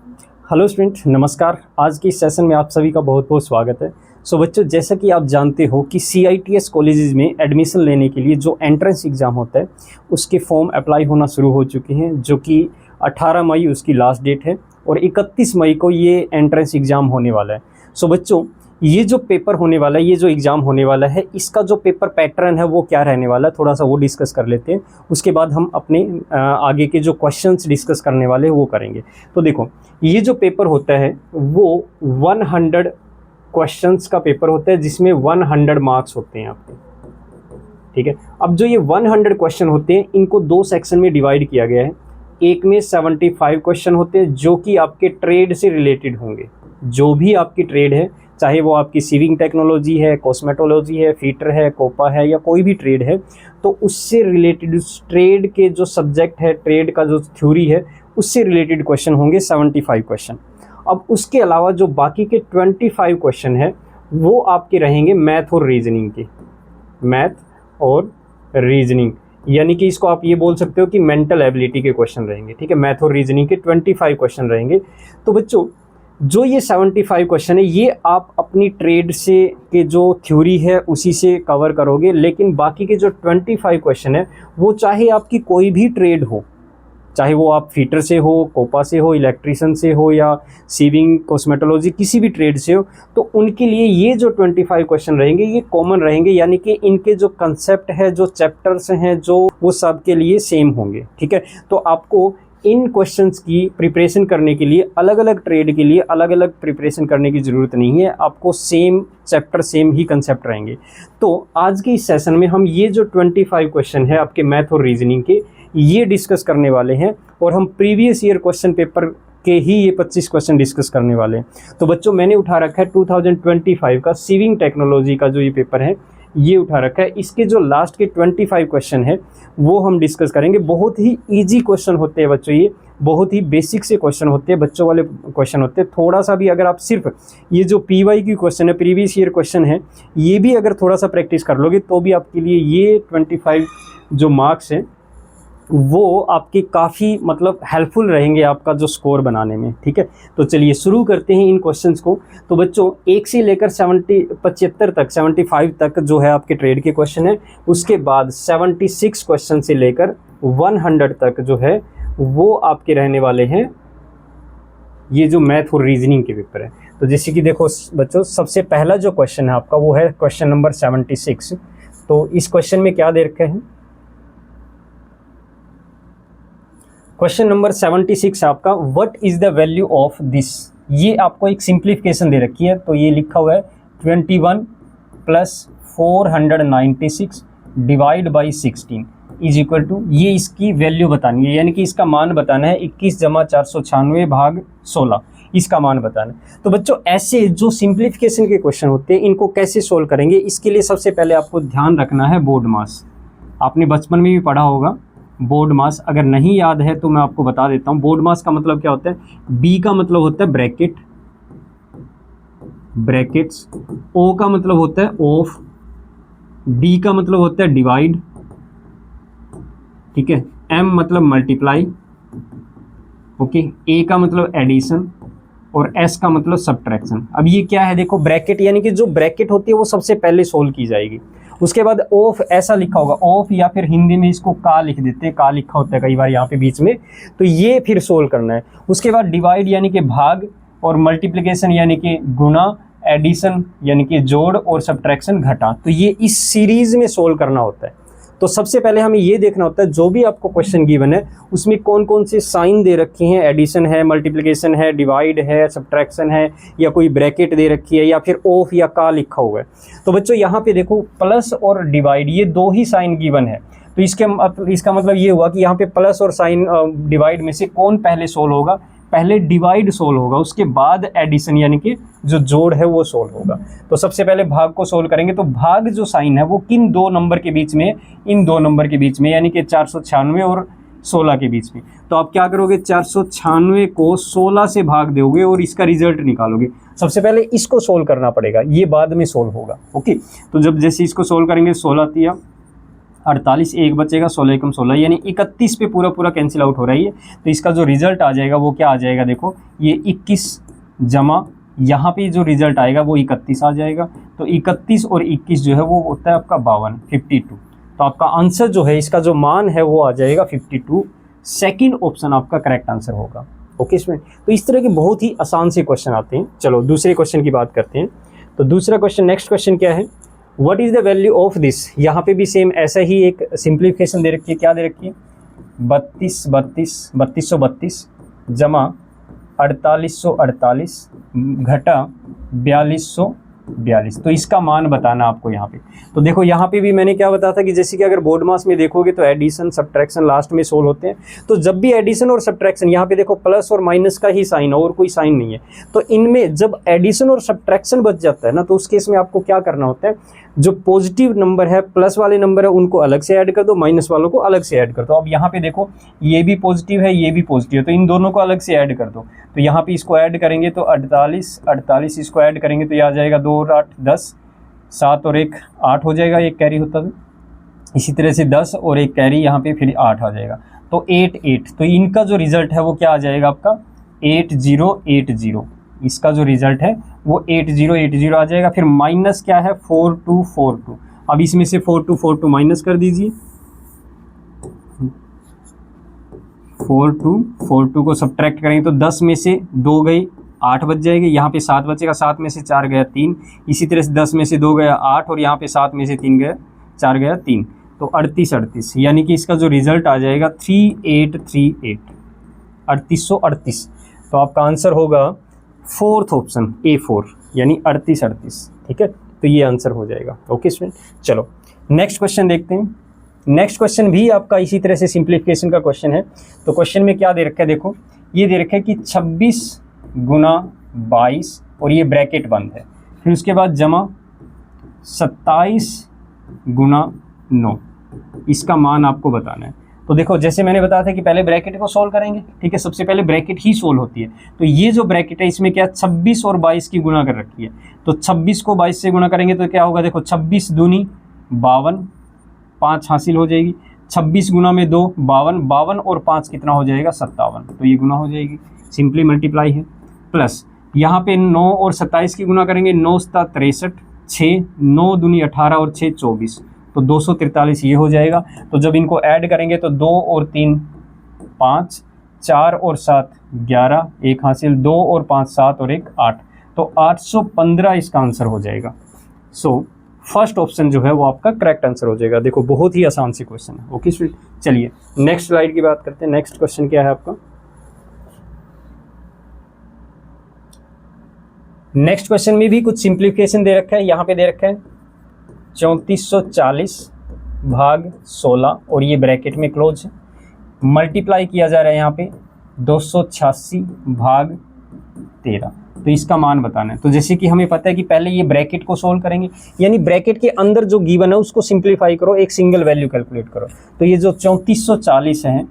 Hello student, नमस्कार। आज के इस सेशन में आप सभी का बहुत बहुत स्वागत है। बच्चों, जैसा कि आप जानते हो कि CITS कॉलेजेस में एडमिशन लेने के लिए जो एंट्रेंस एग्ज़ाम होता है उसके फॉर्म अप्लाई होना शुरू हो चुके हैं, जो कि 18 मई उसकी लास्ट डेट है और 31 मई को ये एंट्रेंस एग्ज़ाम होने वाला है। बच्चों, ये जो पेपर होने वाला है, ये जो एग्ज़ाम होने वाला है, इसका जो पेपर पैटर्न है वो क्या रहने वाला है, थोड़ा सा वो डिस्कस कर लेते हैं। उसके बाद हम अपने आगे के जो क्वेश्चंस डिस्कस करने वाले हैं वो करेंगे। तो देखो, ये जो पेपर होता है वो 100 क्वेश्चंस का पेपर होता है, जिसमें 100 मार्क्स होते हैं आपके। ठीक है। अब जो ये 100 क्वेश्चन होते हैं, इनको दो सेक्शन में डिवाइड किया गया है। एक में 75 क्वेश्चन होते हैं जो कि आपके ट्रेड से रिलेटेड होंगे। जो भी आपकी ट्रेड है, चाहे वो आपकी सीविंग टेक्नोलॉजी है, कॉस्मेटोलॉजी है, फीटर है, कोपा है, या कोई भी ट्रेड है, तो उससे रिलेटेड उस ट्रेड के जो सब्जेक्ट है, ट्रेड का जो थ्योरी है, उससे रिलेटेड क्वेश्चन होंगे 75 क्वेश्चन। अब उसके अलावा जो बाकी के 25 क्वेश्चन है वो आपके रहेंगे मैथ और रीजनिंग के। मैथ और रीजनिंग यानी कि इसको आप ये बोल सकते हो कि मेंटल एबिलिटी के क्वेश्चन रहेंगे। ठीक है, मैथ और रीजनिंग के 25 क्वेश्चन रहेंगे। तो बच्चों, जो ये 75 क्वेश्चन है ये आप अपनी ट्रेड से के जो थ्योरी है उसी से कवर करोगे, लेकिन बाकी के जो 25 क्वेश्चन है वो चाहे आपकी कोई भी ट्रेड हो, चाहे वो आप फीटर से हो, कोपा से हो, इलेक्ट्रीशियन से हो, या सीविंग, कॉस्मेटोलॉजी, किसी भी ट्रेड से हो, तो उनके लिए ये जो 25 क्वेश्चन रहेंगे ये कॉमन रहेंगे। यानी कि इनके जो कंसेप्ट है, जो चैप्टर्स हैं, जो वो सब के लिए सेम होंगे। ठीक है, तो आपको इन क्वेश्चंस की प्रिपरेशन करने के लिए, अलग अलग ट्रेड के लिए अलग अलग प्रिपरेशन करने की ज़रूरत नहीं है। आपको सेम चैप्टर, सेम ही कंसेप्ट रहेंगे। तो आज के इस सेशन में हम ये जो 25 क्वेश्चन है आपके मैथ और रीजनिंग के, ये डिस्कस करने वाले हैं। और हम प्रीवियस ईयर क्वेश्चन पेपर के ही ये 25 क्वेश्चन डिस्कस करने वाले हैं। तो बच्चों, मैंने उठा रखा है 2025 का सीविंग टेक्नोलॉजी का जो ये पेपर है, ये उठा रखा है। इसके जो लास्ट के 25 क्वेश्चन है वो हम डिस्कस करेंगे। बहुत ही इजी क्वेश्चन होते हैं बच्चों, ये बहुत ही बेसिक से क्वेश्चन होते हैं, बच्चों वाले क्वेश्चन होते हैं। थोड़ा सा भी अगर आप सिर्फ ये जो PY क्वेश्चन है, प्रीवियस ईयर क्वेश्चन है, ये भी अगर थोड़ा सा प्रैक्टिस कर लोगे तो भी आपके लिए ये 25 जो मार्क्स हैं वो आपके काफ़ी मतलब हेल्पफुल रहेंगे आपका जो स्कोर बनाने में। ठीक है, तो चलिए शुरू करते हैं इन क्वेश्चंस को। तो बच्चों, 1 से लेकर 75 तक जो है आपके ट्रेड के क्वेश्चन है। उसके बाद 76 क्वेश्चन से लेकर 100 तक जो है वो आपके रहने वाले हैं ये जो मैथ और रीजनिंग के पेपर है। तो जैसे कि देखो बच्चों, सबसे पहला जो क्वेश्चन है आपका वो है क्वेश्चन नंबर 76। तो इस क्वेश्चन में क्या दे रखे हैं? क्वेश्चन नंबर 76 आपका, what is the value of this. ये आपको एक सिंप्लीफिकेशन दे रखी है। तो ये लिखा हुआ है 21 + 496 divide by 16 is equal to, ये इसकी वैल्यू बतानी है, यानी कि इसका मान बताना है 21 + 496 भाग 16, इसका मान बताना है। तो बच्चों, ऐसे जो सिंप्लीफिकेशन के क्वेश्चन होते हैं इनको कैसे सोल्व करेंगे, इसके लिए सबसे पहले आपको ध्यान रखना है बोर्ड मास। आपने बचपन में भी पढ़ा होगा बोर्ड मास। अगर नहीं याद है तो मैं आपको बता देता हूँ। बोर्ड मास का मतलब क्या होता है? B का मतलब होता है ब्रैकेट, ब्रैकेट्स। O का मतलब होता है ऑफ, D का मतलब होता है डिवाइड, ठीक है। M मतलब मल्टीप्लाई, ओके। A का मतलब एडिशन और S का मतलब सब्ट्रैक्शन। अब ये क्या है? देखो, ब्रैकेट यानी कि जो ब्रैकेट होती है वो सबसे पहले सोल्व की जाएगी। उसके बाद ऑफ ऐसा लिखा होगा, ऑफ, या फिर हिंदी में इसको का लिख देते हैं, का लिखा होता है कई बार यहाँ पे बीच में, तो ये फिर सोल्व करना है। उसके बाद डिवाइड यानी कि भाग, और मल्टीप्लिकेशन यानी कि गुना, एडिशन यानी कि जोड़, और सब्ट्रैक्शन घटा। तो ये इस सीरीज में सोल्व करना होता है। तो सबसे पहले हमें ये देखना होता है जो भी आपको क्वेश्चन गिवन है उसमें कौन कौन से साइन दे रखे हैं, एडिशन है, मल्टीप्लिकेशन है, डिवाइड है, सब्ट्रैक्शन है, या कोई ब्रैकेट दे रखी है, या फिर ऑफ या का लिखा हुआ है। तो बच्चों, यहाँ पे देखो प्लस और डिवाइड, ये दो ही साइन गिवन है। तो इसका मतलब ये हुआ कि यहाँ पे प्लस और साइन डिवाइड में से कौन पहले सोल्व होगा? पहले डिवाइड सोल्व होगा, उसके बाद एडिशन यानी कि जो जोड़ है वो सोल्व होगा। तो सबसे पहले भाग को सोल्व करेंगे। तो भाग जो साइन है वो किन दो नंबर के बीच में? इन दो नंबर के बीच में, यानी कि 496 और 16 के बीच में। तो आप क्या करोगे? 496 को 16 से भाग दोगे और इसका रिजल्ट निकालोगे। सबसे पहले इसको सोल्व करना पड़ेगा, ये बाद में सोल्व होगा। ओके, तो जब जैसे इसको सोल्व करेंगे, 16 तिया 48 एक बचेगा, 16 एकम 16 यानी 31 पे पूरा पूरा कैंसिल आउट हो रही है। तो इसका जो रिजल्ट आ जाएगा वो क्या आ जाएगा, देखो ये 21 जमा यहाँ पे जो रिजल्ट आएगा वो 31 आ जाएगा। तो 31 और 21 जो है वो होता है आपका 52, 52। तो आपका आंसर जो है, इसका जो मान है वो आ जाएगा 52। सेकंड ऑप्शन आपका करेक्ट आंसर होगा। ओके स्टूडेंट, तो इस तरह के बहुत ही आसान से क्वेश्चन आते हैं। चलो दूसरे क्वेश्चन की बात करते हैं। तो दूसरा क्वेश्चन, नेक्स्ट क्वेश्चन क्या है, what is the value of this. यहाँ पे भी सेम ऐसा ही एक सिंप्लीफिकेशन दे रखी है। क्या दे रखी है, 3232 जमा 4848 घटा 4242। तो इसका मान बताना आपको यहाँ पे। तो देखो यहाँ पे भी मैंने क्या बताया था कि जैसे कि अगर बोर्ड मास में देखोगे तो एडिशन सब्ट्रैक्शन लास्ट में सोल्व होते हैं। तो जब भी एडिशन और सब्ट्रैक्शन, यहाँ पे देखो प्लस और माइनस का ही साइन और कोई साइन नहीं है, तो इनमें जब एडिशन और सब्ट्रैक्शन बच जाता है ना, तो उस केस में आपको क्या करना होता है, जो पॉजिटिव नंबर है, प्लस वाले नंबर है, उनको अलग से ऐड कर दो, माइनस वालों को अलग से ऐड कर दो। अब यहाँ पे देखो ये भी पॉजिटिव है, ये भी पॉजिटिव है, तो इन दोनों को अलग से ऐड कर दो। तो यहाँ पे इसको ऐड करेंगे तो 48 इसको ऐड करेंगे तो ये आ जाएगा 2 और 8 10, 7 और 1 8 हो जाएगा, एक कैरी होता है। इसी तरह से 10 और एक कैरी यहाँ पे फिर 8 आ जाएगा, तो 8। तो इनका जो रिजल्ट है वो क्या आ जाएगा आपका 8080। इसका जो रिजल्ट है वो 8080 आ जाएगा। फिर माइनस क्या है 4242। अब इसमें से 4242 माइनस कर दीजिए, 4242 को सब्ट्रैक्ट करेंगे तो 10 में से 2 गई 8 बच जाएगी, यहाँ पे 7 बचेगा, 7 में से 4 गया 3, इसी तरह से 10 में से 2 गया 8 और यहाँ पे 7 में से 3 गया 4 गया 3, तो 38 यानी कि इसका जो रिजल्ट आ जाएगा 3838, 3838। तो आपका आंसर होगा फोर्थ ऑप्शन A4 यानी 3838। ठीक है, तो ये आंसर हो जाएगा। ओके स्टूडेंट, चलो नेक्स्ट क्वेश्चन देखते हैं। नेक्स्ट क्वेश्चन भी आपका इसी तरह से सिंप्लीफिकेशन का क्वेश्चन है। तो क्वेश्चन में क्या दे रखा है, देखो ये दे रखा है कि 26 गुना 22 और ये ब्रैकेट बंद है, फिर उसके बाद जमा 27 गुना 9, इसका मान आपको बताना है। तो देखो जैसे मैंने बताया था कि पहले ब्रैकेट को सोल्व करेंगे, ठीक है, सबसे पहले ब्रैकेट ही सोल्व होती है। तो ये जो ब्रैकेट है इसमें क्या 26 और 22 की गुना कर रखी है, तो 26 को 22 से गुना करेंगे तो क्या होगा, देखो 26 दूनी 52, 5 हासिल हो जाएगी, 26 गुना में 2 52 और 5 कितना हो जाएगा 57, तो ये गुना हो जाएगी, सिंपली मल्टीप्लाई है। प्लस यहाँ पे 9 और 27 की गुना करेंगे, 9 7 63, 6 9 दूनी 18 और 6 24, तो 243 ये हो जाएगा। तो जब इनको ऐड करेंगे तो 2 और 3 5, 4 और 7 11, 1 हासिल, 2 और 5 7 और 1 8, तो 815 इसका आंसर हो जाएगा। सो फर्स्ट ऑप्शन जो है वो आपका करेक्ट आंसर हो जाएगा। देखो बहुत ही आसान सी क्वेश्चन है। ओके स्टूडेंट, चलिए नेक्स्ट स्लाइड की बात करते हैं। नेक्स्ट क्वेश्चन क्या है आपका, नेक्स्ट क्वेश्चन में भी कुछ सिंप्लीफिकेशन दे रखा है। यहाँ पे दे रखा है 3440 भाग 16 और ये ब्रैकेट में क्लोज है, मल्टीप्लाई किया जा रहा है यहाँ पे 286 भाग 13, तो इसका मान बताना है। तो जैसे कि हमें पता है कि पहले ये ब्रैकेट को सोल्व करेंगे, यानी ब्रैकेट के अंदर जो गिवन है उसको सिंप्लीफाई करो, एक सिंगल वैल्यू कैलकुलेट करो। तो ये जो 3440 है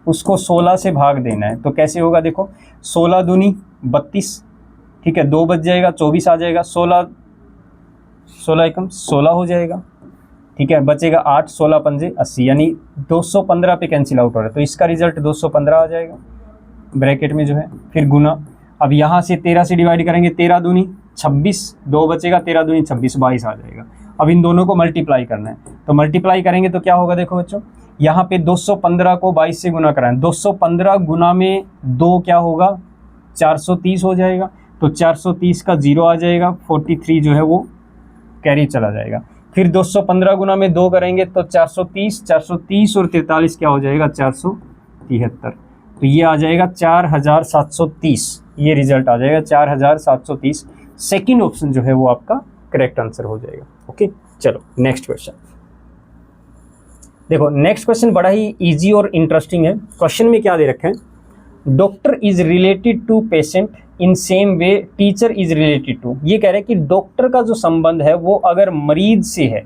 उसको 16 से भाग देना है, तो कैसे होगा, देखो 16 दूनी 32, ठीक है, 2 बच जाएगा, 24 आ जाएगा, 16 एकम 16 हो जाएगा, ठीक है, बचेगा 8, 16 पंजे 80, यानी 215 पे कैंसिल आउट हो रहा है, तो इसका रिजल्ट 215 आ जाएगा ब्रैकेट में जो है। फिर गुना, अब यहाँ से 13 से डिवाइड करेंगे, 13 दूनी 26, 2 बचेगा, 13 दूनी 26 22 आ जाएगा। अब इन दोनों को मल्टीप्लाई करना है, तो मल्टीप्लाई करेंगे तो क्या होगा, देखो बच्चों यहाँ पे 215 को 22 से गुना कराएं, 215 गुना में 2 क्या होगा 430 हो जाएगा, तो 430 का 0 आ जाएगा, 43 जो है वो कैरी चला जाएगा। फिर 215 गुना में 2 करेंगे तो 430 और 43 क्या हो जाएगा 473, तो ये आ जाएगा 4730, ये रिजल्ट आ जाएगा 4730। सेकंड ऑप्शन जो है वो आपका करेक्ट आंसर हो जाएगा। ओके, चलो नेक्स्ट क्वेश्चन देखो। नेक्स्ट क्वेश्चन बड़ा ही इजी और इंटरेस्टिंग है। क्वेश्चन में क्या दे रखे हैं, doctor is related to patient in same way teacher is related to. ये कह रहे हैं कि डॉक्टर का जो संबंध है वो अगर मरीज से है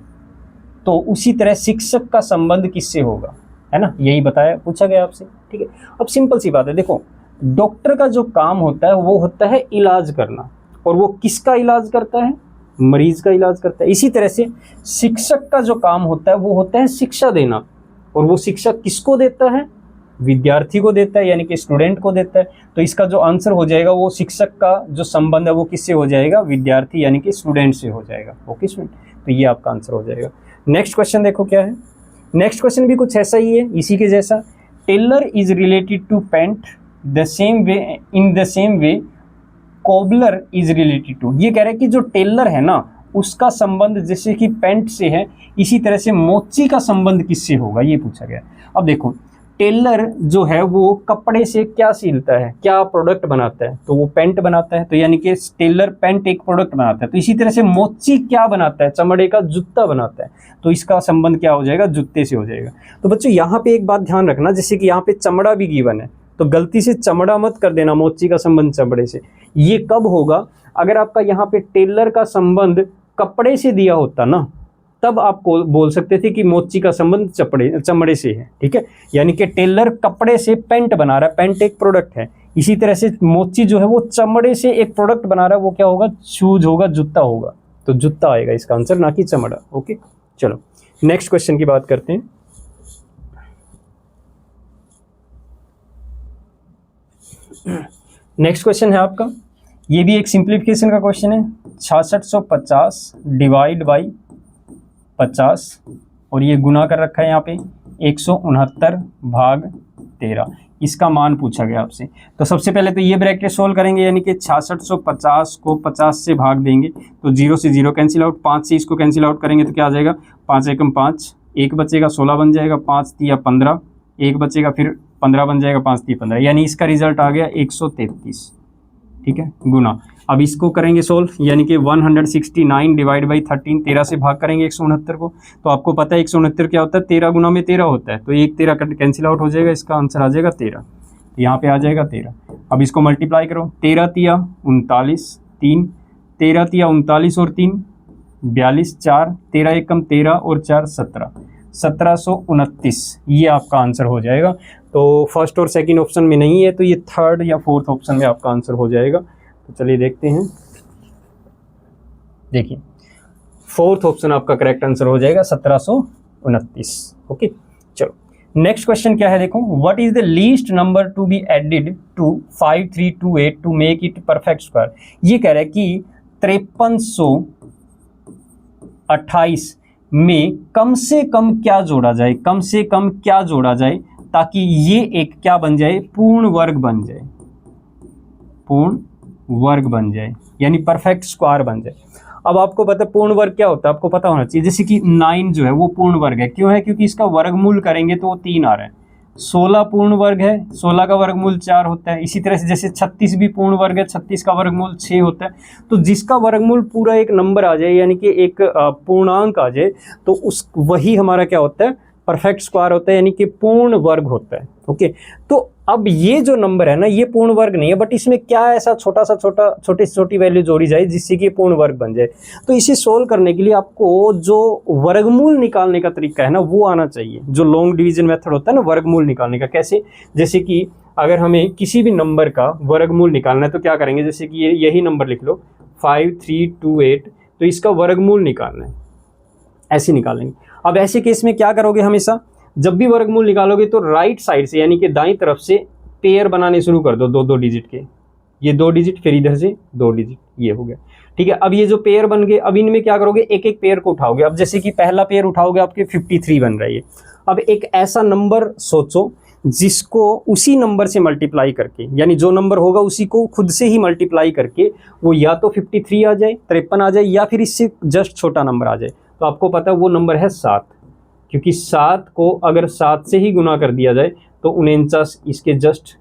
तो उसी तरह शिक्षक का संबंध किससे होगा, है ना, यही बताया, पूछा गया आपसे। ठीक है, अब सिंपल सी बात है, देखो डॉक्टर का जो काम होता है वो होता है इलाज करना, और वो किसका इलाज करता है, मरीज का इलाज करता है। इसी तरह से शिक्षक का जो काम होता है वो होता है शिक्षा देना, और वो शिक्षा किसको देता है? विद्यार्थी को देता है, यानी कि स्टूडेंट को देता है। तो इसका जो आंसर हो जाएगा वो शिक्षक का जो संबंध है वो किससे हो जाएगा? विद्यार्थी यानी कि स्टूडेंट से हो जाएगा। ओके स्टूडेंट, तो ये आपका आंसर हो जाएगा। नेक्स्ट क्वेश्चन देखो क्या है। नेक्स्ट क्वेश्चन भी कुछ ऐसा ही है, इसी के जैसा। Tailor is related to pant the same way in the same way cobbler is related to. ये कह रहा है कि जो टेलर है ना उसका संबंध जैसे कि पेंट से है, इसी तरह से मोची का संबंध किससे होगा, ये पूछा गया। अब देखो, टेलर जो है वो कपड़े से क्या सिलता है, क्या प्रोडक्ट बनाता है? तो वो पेंट बनाता है, तो यानी कि टेलर पेंट एक प्रोडक्ट बनाता है। तो इसी तरह से मोची क्या बनाता है? चमड़े का जूता बनाता है, तो इसका संबंध क्या हो जाएगा? जूते से हो जाएगा। तो बच्चों यहाँ पे एक बात ध्यान रखना, जैसे कि यहाँ पे चमड़ा भी गिवन है, तो गलती से चमड़ा मत कर देना, मोची का संबंध चमड़े से। ये कब होगा? अगर आपका यहाँ पे टेलर का संबंध कपड़े से दिया होता ना, तब आप बोल सकते थे कि मोची का संबंध चमड़े से है। ठीक है, यानी कि टेलर कपड़े से पेंट बना रहा है, पेंट एक प्रोडक्ट है। इसी तरह से मोची जो है वो चमड़े से एक प्रोडक्ट बना रहा है, वो क्या होगा? शूज होगा, जूता होगा। तो जूता आएगा इसका आंसर, ना कि चमड़ा। ओके, चलो नेक्स्ट क्वेश्चन की बात करते हैं। नेक्स्ट क्वेश्चन है आपका, ये भी एक सिंप्लीफिकेशन का क्वेश्चन है। 6650 डिवाइड बाई 50 और ये गुना कर रखा है यहाँ पे 169 भाग 13, इसका मान पूछा गया आपसे। तो सबसे पहले तो ये ब्रैकेट सोल्व करेंगे, यानी कि 6650 को 50 से भाग देंगे तो 0 से 0 कैंसिल आउट, 5 से इसको कैंसिल आउट करेंगे तो क्या आ जाएगा? 5 एकम 5, 1 बचेगा 16 बन जाएगा, 5 तिया 15, 1 बचेगा फिर 15 बन जाएगा, 5 तिया 15, यानी इसका रिजल्ट आ गया 133। ठीक है, गुना। अब इसको करेंगे सोल्व, यानी कि 169 डिवाइड बाई 13, 13 से भाग करेंगे 169 को। तो आपको पता है 169 क्या होता है? 13 गुना में 13 होता है, तो 1 13 कैंसिल आउट हो जाएगा, इसका आंसर आ जाएगा 13। यहाँ पे आ जाएगा 13। अब इसको मल्टीप्लाई करो, 13 तिया 39, 3 13 तिया 39 और 3 42, 4 13 एकम 13 और 4 17, 1729 ये आपका आंसर हो जाएगा। तो फर्स्ट और सेकंड ऑप्शन में नहीं है, तो ये थर्ड या फोर्थ ऑप्शन में आपका आंसर हो जाएगा। तो चलिए देखते हैं, देखिए फोर्थ ऑप्शन आपका करेक्ट आंसर हो जाएगा 1729। ओके, चलो नेक्स्ट क्वेश्चन क्या है देखो। What is the least number to be added to 5328 to make it perfect square. ये कह रहा है कि 5328 में कम से कम क्या जोड़ा जाए, कम से कम क्या जोड़ा जाए ताकि ये एक क्या बन जाए? पूर्ण वर्ग बन जाए, पूर्ण वर्ग बन जाए, यानी परफेक्ट स्क्वायर बन जाए। अब आपको पता है पूर्ण वर्ग क्या होता है, आपको पता होना चाहिए। जैसे कि 9 जो है वो पूर्ण वर्ग है, क्यों है? क्योंकि इसका वर्गमूल करेंगे तो वो 3 आ रहा है। 16 पूर्ण वर्ग है, 16 का वर्गमूल 4 होता है। इसी तरह से जैसे 36 भी पूर्ण वर्ग है, 36 का वर्गमूल 6 होता है। तो जिसका वर्गमूल पूरा एक नंबर आ जाए, यानी कि एक पूर्णांक आ जाए, तो उस वही हमारा क्या होता है? परफेक्ट स्क्वायर होता है, यानी कि पूर्ण वर्ग होता है। ओके, तो अब ये जो नंबर है ना, ये पूर्ण वर्ग नहीं है, बट इसमें क्या ऐसा छोटी से छोटी वैल्यू जोड़ी जाए जिससे कि पूर्ण वर्ग बन जाए। तो इसे सोल्व करने के लिए आपको जो वर्गमूल निकालने का तरीका है ना, वो आना चाहिए। जो लॉन्ग डिवीजन मेथड होता है ना वर्गमूल निकालने का, कैसे? जैसे कि अगर हमें किसी भी नंबर का वर्गमूल निकालना है तो क्या करेंगे? जैसे कि यही नंबर लिख लो 5328, तो इसका वर्गमूल निकालना है, ऐसे निकालेंगे। अब ऐसे केस में क्या करोगे? हमेशा जब भी वर्गमूल निकालोगे तो राइट साइड से, यानी कि दाईं तरफ से पेयर बनाने शुरू कर दो, 2-2 डिजिट के। ये 2 डिजिट, फिर इधर से 2 डिजिट, ये हो गया। ठीक है, अब ये जो पेयर बन गए, अब इनमें क्या करोगे? एक एक पेयर को उठाओगे। अब जैसे कि पहला पेयर उठाओगे, आपके 53 बन रही है। अब एक ऐसा नंबर सोचो जिसको उसी नंबर से मल्टीप्लाई करके, यानी जो नंबर होगा उसी को खुद से ही मल्टीप्लाई करके वो या तो 53 आ जाए, 53 आ जाए, या फिर इससे जस्ट छोटा नंबर आ जाए। तो आपको पता है वो नंबर है 7, क्योंकि 7 को अगर 7 से ही गुना कर दिया जाए तो 49 इसके जस्ट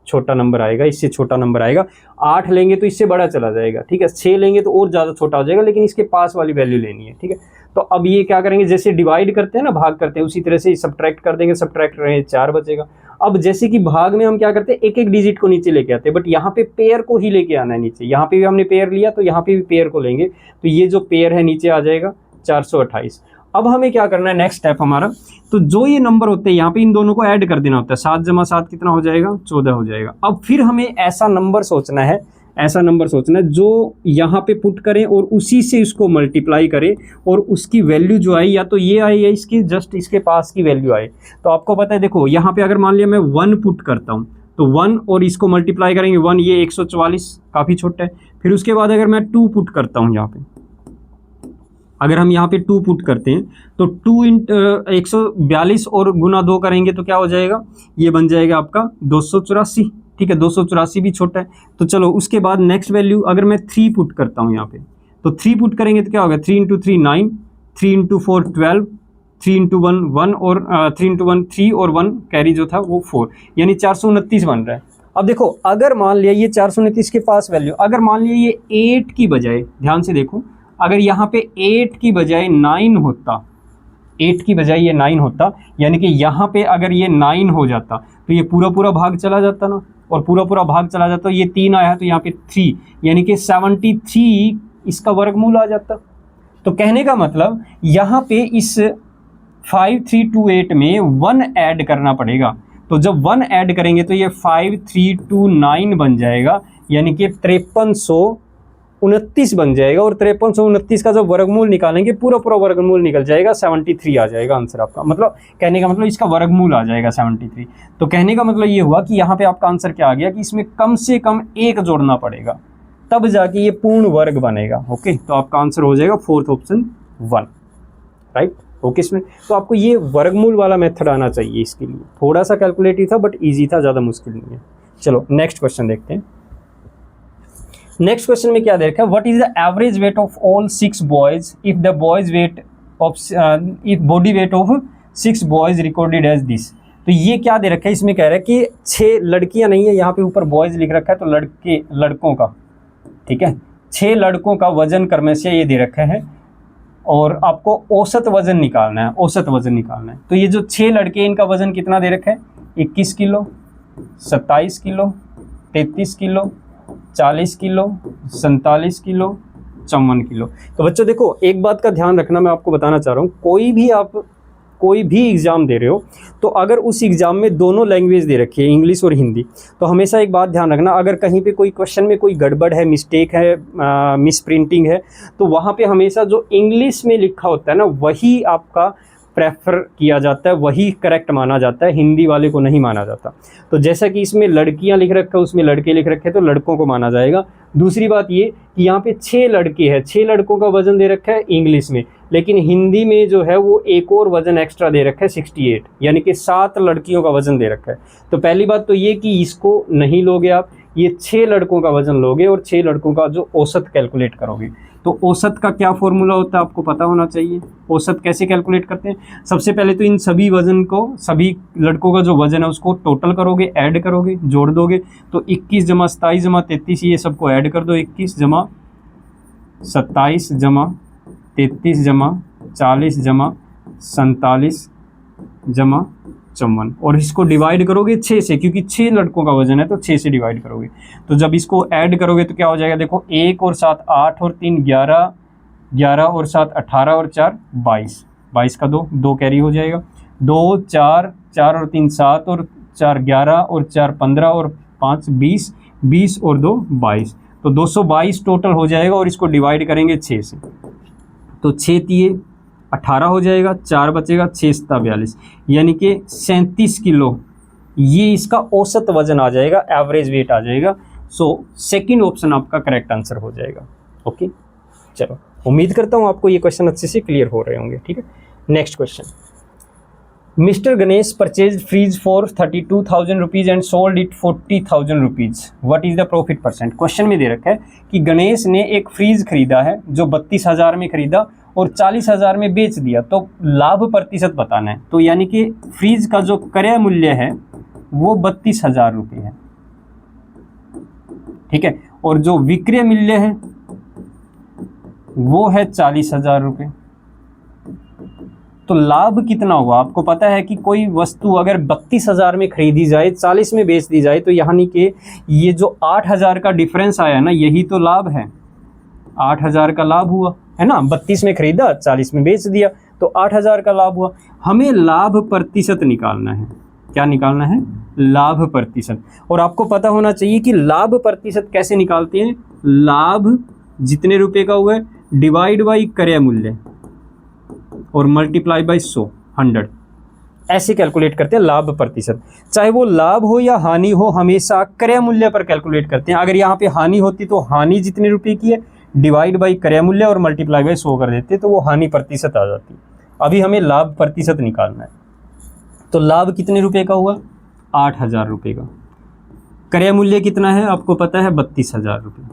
छोटा नंबर आएगा, इससे छोटा नंबर आएगा। 8 लेंगे तो इससे बड़ा चला जाएगा। ठीक है, 6 लेंगे तो और ज़्यादा छोटा हो जाएगा, लेकिन इसके पास वाली वैल्यू लेनी है। ठीक है, तो अब ये क्या करेंगे? जैसे डिवाइड करते हैं ना, भाग करते हैं, उसी तरह से सब्ट्रैक्ट कर देंगे। सब्ट्रैक्ट करेंगे 4 बचेगा। अब जैसे कि भाग में हम क्या करते हैं? एक एक डिजिट को नीचे लेके आते हैं, बट यहाँ पे पेयर को ही लेके आना है नीचे। यहाँ पे भी हमने पेयर लिया तो यहाँ पे भी पेयर को लेंगे, तो ये जो पेयर है नीचे आ जाएगा 428। अब हमें क्या करना है? नेक्स्ट स्टेप हमारा, तो जो ये नंबर होते हैं यहाँ पे इन दोनों को ऐड कर देना होता है। 7 + 7 कितना हो जाएगा? 14 हो जाएगा। अब फिर हमें ऐसा नंबर सोचना है ऐसा नंबर सोचना है जो यहाँ पे पुट करें और उसी से इसको मल्टीप्लाई करें और उसकी वैल्यू जो आए या तो ये आए या इसकी जस्ट इसके पास की वैल्यू आए। तो आपको पता है देखो यहाँ पे अगर मान लिया मैं 1 पुट करता हूँ तो 1 और इसको मल्टीप्लाई करेंगे 1, ये 144 काफ़ी छोटा है। फिर उसके बाद अगर मैं 2 पुट करता हूँ यहाँ पे, अगर हम यहाँ पे 2 पुट करते हैं तो 2 × 142 और गुना 2 करेंगे तो क्या हो जाएगा, ये बन जाएगा आपका 284। ठीक है, 284 भी छोटा है। तो चलो उसके बाद नेक्स्ट वैल्यू अगर मैं 3 पुट करता हूँ यहाँ पे, तो 3 पुट करेंगे तो क्या होगा, 3 × 3 9, 3 × 4 12, 3 × 1 1 और 3 × 1 3 और 1 कैरी जो था वो 4, यानी 429 बन रहा है। अब देखो अगर मान लिया ये 429 के पास वैल्यू, अगर मान लिया ये 8 की बजाय, ध्यान से देखो, अगर यहाँ पे 8 की बजाय 9 होता, 8 की बजाय ये 9 होता, यानी कि यहाँ पे अगर ये 9 हो जाता तो ये पूरा पूरा भाग चला जाता ना, और पूरा पूरा भाग चला जाता, ये 3 आया तो यहाँ पे 3, यानी कि 73 इसका वर्गमूल आ जाता। तो कहने का मतलब यहाँ पे इस 5328 में 1 ऐड करना पड़ेगा। तो जब 1 ऐड करेंगे तो ये 5329 बन जाएगा, यानी कि 5329 बन जाएगा। और 5329 का जब वर्गमूल निकालेंगे पूरा पूरा वर्गमूल निकल जाएगा, 73 आ जाएगा आंसर आपका। मतलब कहने का मतलब इसका वर्गमूल आ जाएगा 73। तो कहने का मतलब ये हुआ कि यहाँ पे आपका आंसर क्या आ गया कि इसमें कम से कम 1 जोड़ना पड़ेगा, तब जाके ये पूर्ण वर्ग बनेगा। ओके, तो आपका आंसर हो जाएगा 4th ऑप्शन 1, राइट। ओके इसमें तो आपको ये वर्गमूल वाला मेथड आना चाहिए इसके लिए। थोड़ा सा कैलकुलेटिव था बट इजी था, ज़्यादा मुश्किल नहीं है। चलो नेक्स्ट क्वेश्चन देखते हैं। नेक्स्ट क्वेश्चन में क्या दे रखा है, what is the average weight of all 6 boys if the boys weight of if body weight of 6 boys recorded as this. तो ये क्या दे रखा है, इसमें कह रहा है कि 6 लड़कियां नहीं है, यहाँ पे ऊपर बॉयज लिख रखा है, तो लड़कों का, ठीक है, 6 लड़कों का वजन क्रमशः ये दे रखा है और आपको औसत वजन निकालना है, औसत वजन निकालना है। तो ये जो 6 लड़के इनका वजन कितना दे रखा है, 21 kilo, 27 kilo, 33 kilo, 40 kilo, 47 kilo, 54 kilo. तो बच्चों देखो एक बात का ध्यान रखना, मैं आपको बताना चाह रहा हूँ, कोई भी एग्ज़ाम दे रहे हो तो अगर उस एग्ज़ाम में दोनों लैंग्वेज दे रखी है, इंग्लिश और हिंदी, तो हमेशा एक बात ध्यान रखना, अगर कहीं पे कोई क्वेश्चन में कोई गड़बड़ है, मिस्टेक है, मिस प्रिंटिंग है, तो वहाँ पे हमेशा जो इंग्लिश में लिखा होता है ना वही आपका प्रेफर किया जाता है, वही करेक्ट माना जाता है, हिंदी वाले को नहीं माना जाता। तो जैसा कि इसमें लड़कियां लिख रखा है उसमें लड़के लिख रखे हैं तो लड़कों को माना जाएगा। दूसरी बात ये कि यहाँ पे 6 लड़के हैं, 6 लड़कों का वजन दे रखा है इंग्लिश में, लेकिन हिंदी में जो है वो एक और वजन एक्स्ट्रा दे रखा है 68, यानी कि 7 लड़कियों का वजन दे रखा है। तो पहली बात तो ये कि इसको नहीं लोगे आप, ये 6 लड़कों का वजन लोगे और 6 लड़कों का जो औसत कैलकुलेट करोगे। तो औसत का क्या फॉर्मूला होता है आपको पता होना चाहिए। औसत कैसे कैलकुलेट करते हैं, सबसे पहले तो इन सभी वजन को, सभी लड़कों का जो वजन है उसको टोटल करोगे, ऐड करोगे, जोड़ दोगे। तो 21 + 27 + 33 ये सबको ऐड कर दो, 21 + 27 + 33 + 40 + 47 + 54, और इसको डिवाइड करोगे 6 से, क्योंकि 6 लड़कों का वजन है तो 6 से डिवाइड करोगे। तो जब इसको ऐड करोगे तो क्या हो जाएगा, देखो 1 और 7 8 और 3 11, 11 और 7 18 और 4 22, 22 का 2 कैरी हो जाएगा, 2 4 4 और 3 7 और 4 11 और 4 15 और 5 20, 20 और 2 22, तो 222 टोटल हो जाएगा। और इसको डिवाइड करेंगे 6 से, तो 6 × 18 हो जाएगा, 4 बचेगा, 6 × 42, यानी कि 37 किलो ये इसका औसत वजन आ जाएगा, एवरेज वेट आ जाएगा। सो सेकंड ऑप्शन आपका करेक्ट आंसर हो जाएगा। ओके चलो, उम्मीद करता हूँ आपको ये क्वेश्चन अच्छे से क्लियर हो रहे होंगे। ठीक है, next question, mister Ganesh purchase fridge for 32,000 rupees and sold it 40,000 rupees, what is the profit percent. Question में दे रखा है कि गणेश ने एक फ्रीज खरीदा है जो 32,000 में खरीदा और 40,000 में बेच दिया, तो लाभ प्रतिशत बताना है। तो यानी कि फ्रीज का जो क्रय मूल्य है वो 32,000 रुपये है, ठीक है, और जो विक्रय मूल्य है वो है 40,000 रुपये। तो लाभ कितना हुआ, आपको पता है कि कोई वस्तु अगर 32,000 में खरीदी जाए, 40 में बेच दी जाए, तो यानी कि ये जो 8,000 का डिफरेंस आया ना, यही तो लाभ है, 8,000 का लाभ हुआ है ना। 32 में खरीदा, 40 में बेच दिया, तो 8,000 का लाभ हुआ। हमें लाभ प्रतिशत निकालना है, क्या निकालना है? लाभ प्रतिशत। और आपको पता होना चाहिए कि लाभ प्रतिशत कैसे निकालते हैं। लाभ जितने रुपए का हुआ है डिवाइड बाई क्रय मूल्य और मल्टीप्लाई बाई 100 ऐसे कैलकुलेट करते हैं लाभ प्रतिशत। चाहे वो लाभ हो या हानि हो, हमेशा क्रय मूल्य पर कैलकुलेट करते हैं। अगर यहाँ पे हानि होती तो हानि जितने रुपए की है डिवाइड बाई क्रय मूल्य और मल्टीप्लाई बाई 100 कर देते, तो वो हानि प्रतिशत आ जाती। अभी हमें लाभ प्रतिशत निकालना है। तो लाभ कितने रुपए का हुआ? 8,000 रुपये का। क्रय मूल्य कितना है आपको पता है? 32,000 रुपये।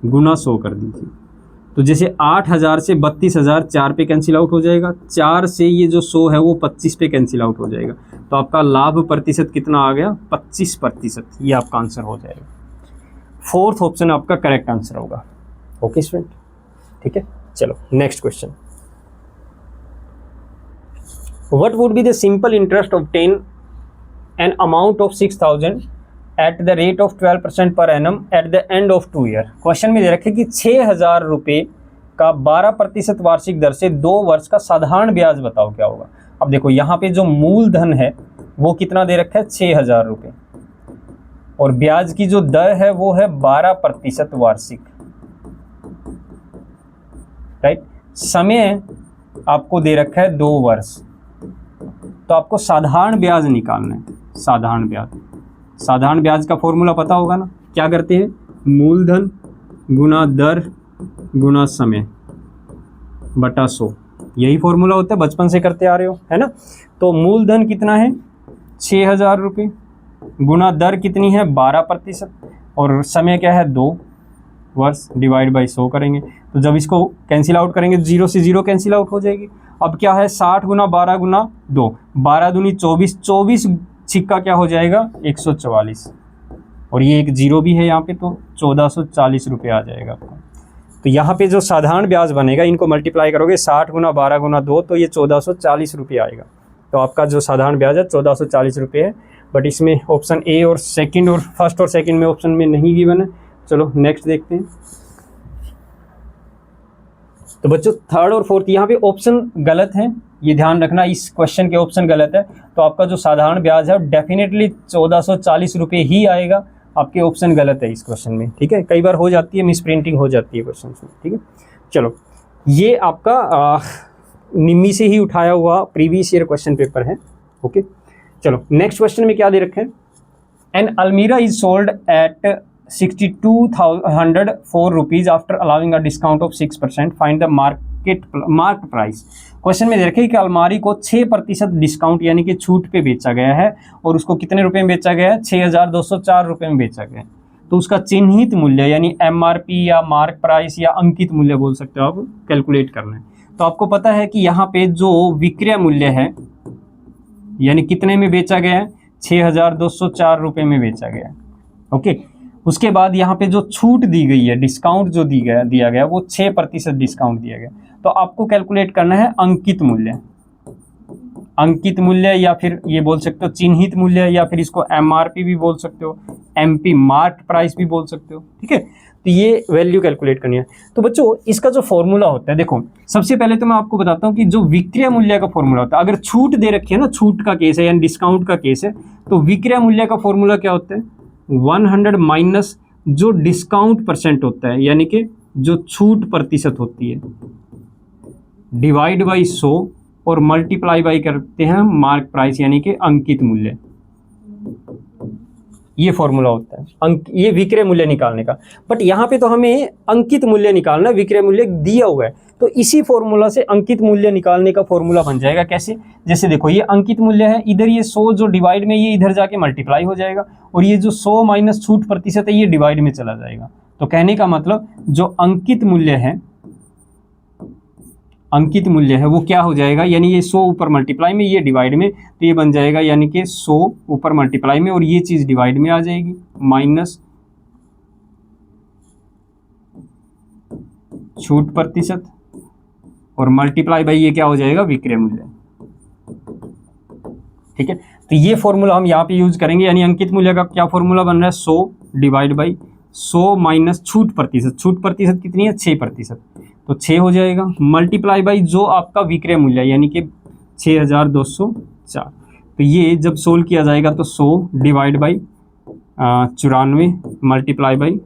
गुना 100 कर दीजिए। तो जैसे 8,000 से 32,000 4 पे कैंसिल आउट हो जाएगा, 4 से ये जो 100 है वो 25 पे कैंसिल आउट हो जाएगा। तो आपका लाभ प्रतिशत कितना आ गया? 25%। ये आपका आंसर हो जाएगा। फोर्थ ऑप्शन आपका करेक्ट आंसर होगा। ओके स्टूडेंट, ठीक है। चलो next question. What would be the simple interest obtain an amount of 6,000 at the rate of 12% per annum at the end of 2 year. Question में दे रखे कि 6,000 रुपये का 12% वार्षिक दर से 2 वर्ष का साधारण ब्याज बताओ क्या होगा। अब देखो यहाँ पे जो मूलधन है वो कितना दे रखा है? 6,000 रुपये, और ब्याज की जो दर है वो है 12% वार्षिक, राइट। समय आपको दे रखा है 2 वर्ष। तो आपको साधारण ब्याज निकालना है। साधारण ब्याज का फॉर्मूला पता होगा ना, क्या करते हैं? मूलधन गुना दर गुना समय बटा 100। यही फॉर्मूला होता है, बचपन से करते आ रहे हो, है ना। तो मूलधन कितना है? 6,000 रुपये, गुना दर कितनी है? 12%, और समय क्या है? 2 वर्ष, डिवाइड बाई 100 करेंगे। तो जब इसको कैंसिल आउट करेंगे 0 से 0 कैंसिल आउट हो जाएगी। अब क्या है? 60 गुना 12 गुना 2, 12 दूनी 24, 24 छिक्का क्या हो जाएगा? 144, और ये एक 0 भी है यहाँ पे, तो 1440 रुपये आ जाएगा आपको। तो यहाँ पे जो साधारण ब्याज बनेगा, इनको मल्टीप्लाई करोगे 60 गुना 12 गुना 2, तो ये 1440 रुपये आएगा। तो आपका जो साधारण ब्याज है 1440 रुपये है। बट इसमें ऑप्शन ए और सेकंड और फर्स्ट और सेकंड में ऑप्शन में नहीं गिवन है। चलो नेक्स्ट देखते हैं। तो बच्चों थर्ड और फोर्थ यहाँ पे ऑप्शन गलत है, ये ध्यान रखना। इस क्वेश्चन के ऑप्शन गलत है, तो आपका जो साधारण ब्याज है डेफिनेटली 1440 रुपये ही आएगा। आपके ऑप्शन गलत है इस क्वेश्चन में, ठीक है। कई बार हो जाती है, मिस प्रिंटिंग हो जाती है क्वेश्चन में, ठीक है। चलो ये आपका निम्मी से ही उठाया हुआ प्रीवियस ईयर क्वेश्चन पेपर है। ओके चलो नेक्स्ट क्वेश्चन में क्या दे रखे हैं? एन अलमीरा is sold at 62,104 rupees after allowing a discount of 6%, find the mark price. Question में देखें कि अलमारी को 6% डिस्काउंट यानी कि छूट पे बेचा गया है, और उसको कितने रुपए में बेचा गया है? 6,204 रुपये में बेचा गया है। तो उसका चिन्हित मूल्य यानी MRP या मार्क प्राइस या अंकित मूल्य बोल सकते हो आप, कैलकुलेट करना है। तो आपको पता है कि यहाँ पे जो विक्रय मूल्य है यानी कितने में बेचा गया है? 6,204 रुपये में बेचा गया है। ओके उसके बाद यहाँ पे जो छूट दी गई है, डिस्काउंट जो दिया गया वो 6% डिस्काउंट दिया गया। तो आपको कैलकुलेट करना है अंकित मूल्य, या फिर ये बोल सकते हो चिन्हित मूल्य, या फिर इसको MRP भी बोल सकते हो, MP मार्क प्राइस भी बोल सकते हो, ठीक है। तो ये वैल्यू कैलकुलेट करनी है। तो बच्चों इसका जो फॉर्मूला होता है, देखो सबसे पहले तो मैं आपको बताता हूँ कि जो विक्रय मूल्य का फॉर्मूला होता है, अगर छूट दे रखी है ना, छूट का केस है यानी डिस्काउंट का केस है, तो विक्रय मूल्य का फॉर्मूला क्या होता है? 100 माइनस जो डिस्काउंट परसेंट होता है यानी कि जो छूट प्रतिशत होती है, डिवाइड बाई 100 और मल्टीप्लाई बाई करते हैं मार्क प्राइस यानी कि अंकित मूल्य। ये फॉर्मूला होता है ये विक्रय मूल्य निकालने का। बट यहाँ पे तो हमें अंकित मूल्य निकालना, विक्रय मूल्य दिया हुआ है, तो इसी फॉर्मूला से अंकित मूल्य निकालने का फॉर्मूला बन जाएगा। कैसे? जैसे देखो ये अंकित मूल्य है, इधर ये 100 जो डिवाइड में, ये इधर जाके मल्टीप्लाई हो जाएगा, और ये जो 100 माइनस छूट प्रतिशत है ये डिवाइड में चला जाएगा। तो कहने का मतलब जो अंकित मूल्य है, वो क्या हो जाएगा? यानी ये 100 ऊपर मल्टीप्लाई में, ये डिवाइड में, तो ये बन जाएगा यानी कि 100 ऊपर मल्टीप्लाई में, और ये चीज़ डिवाइड में आ जाएगी, माइनस छूट प्रतिशत और मल्टीप्लाई बाई ये क्या हो जाएगा? विक्रय मूल्य, ठीक है। तो ये फॉर्मूला हम यहाँ पे यूज करेंगे, यानी अंकित मूल्य का क्या फॉर्मूला बन रहा है? 100 डिवाइड बाई 100 माइनस छूट प्रतिशत। छूट प्रतिशत कितनी है? 6%, तो 6 हो जाएगा, मल्टीप्लाई बाई जो आपका विक्रय मूल्य यानी कि 6,204। तो ये जब सोल्व किया जाएगा तो 100 divide by 94 multiply by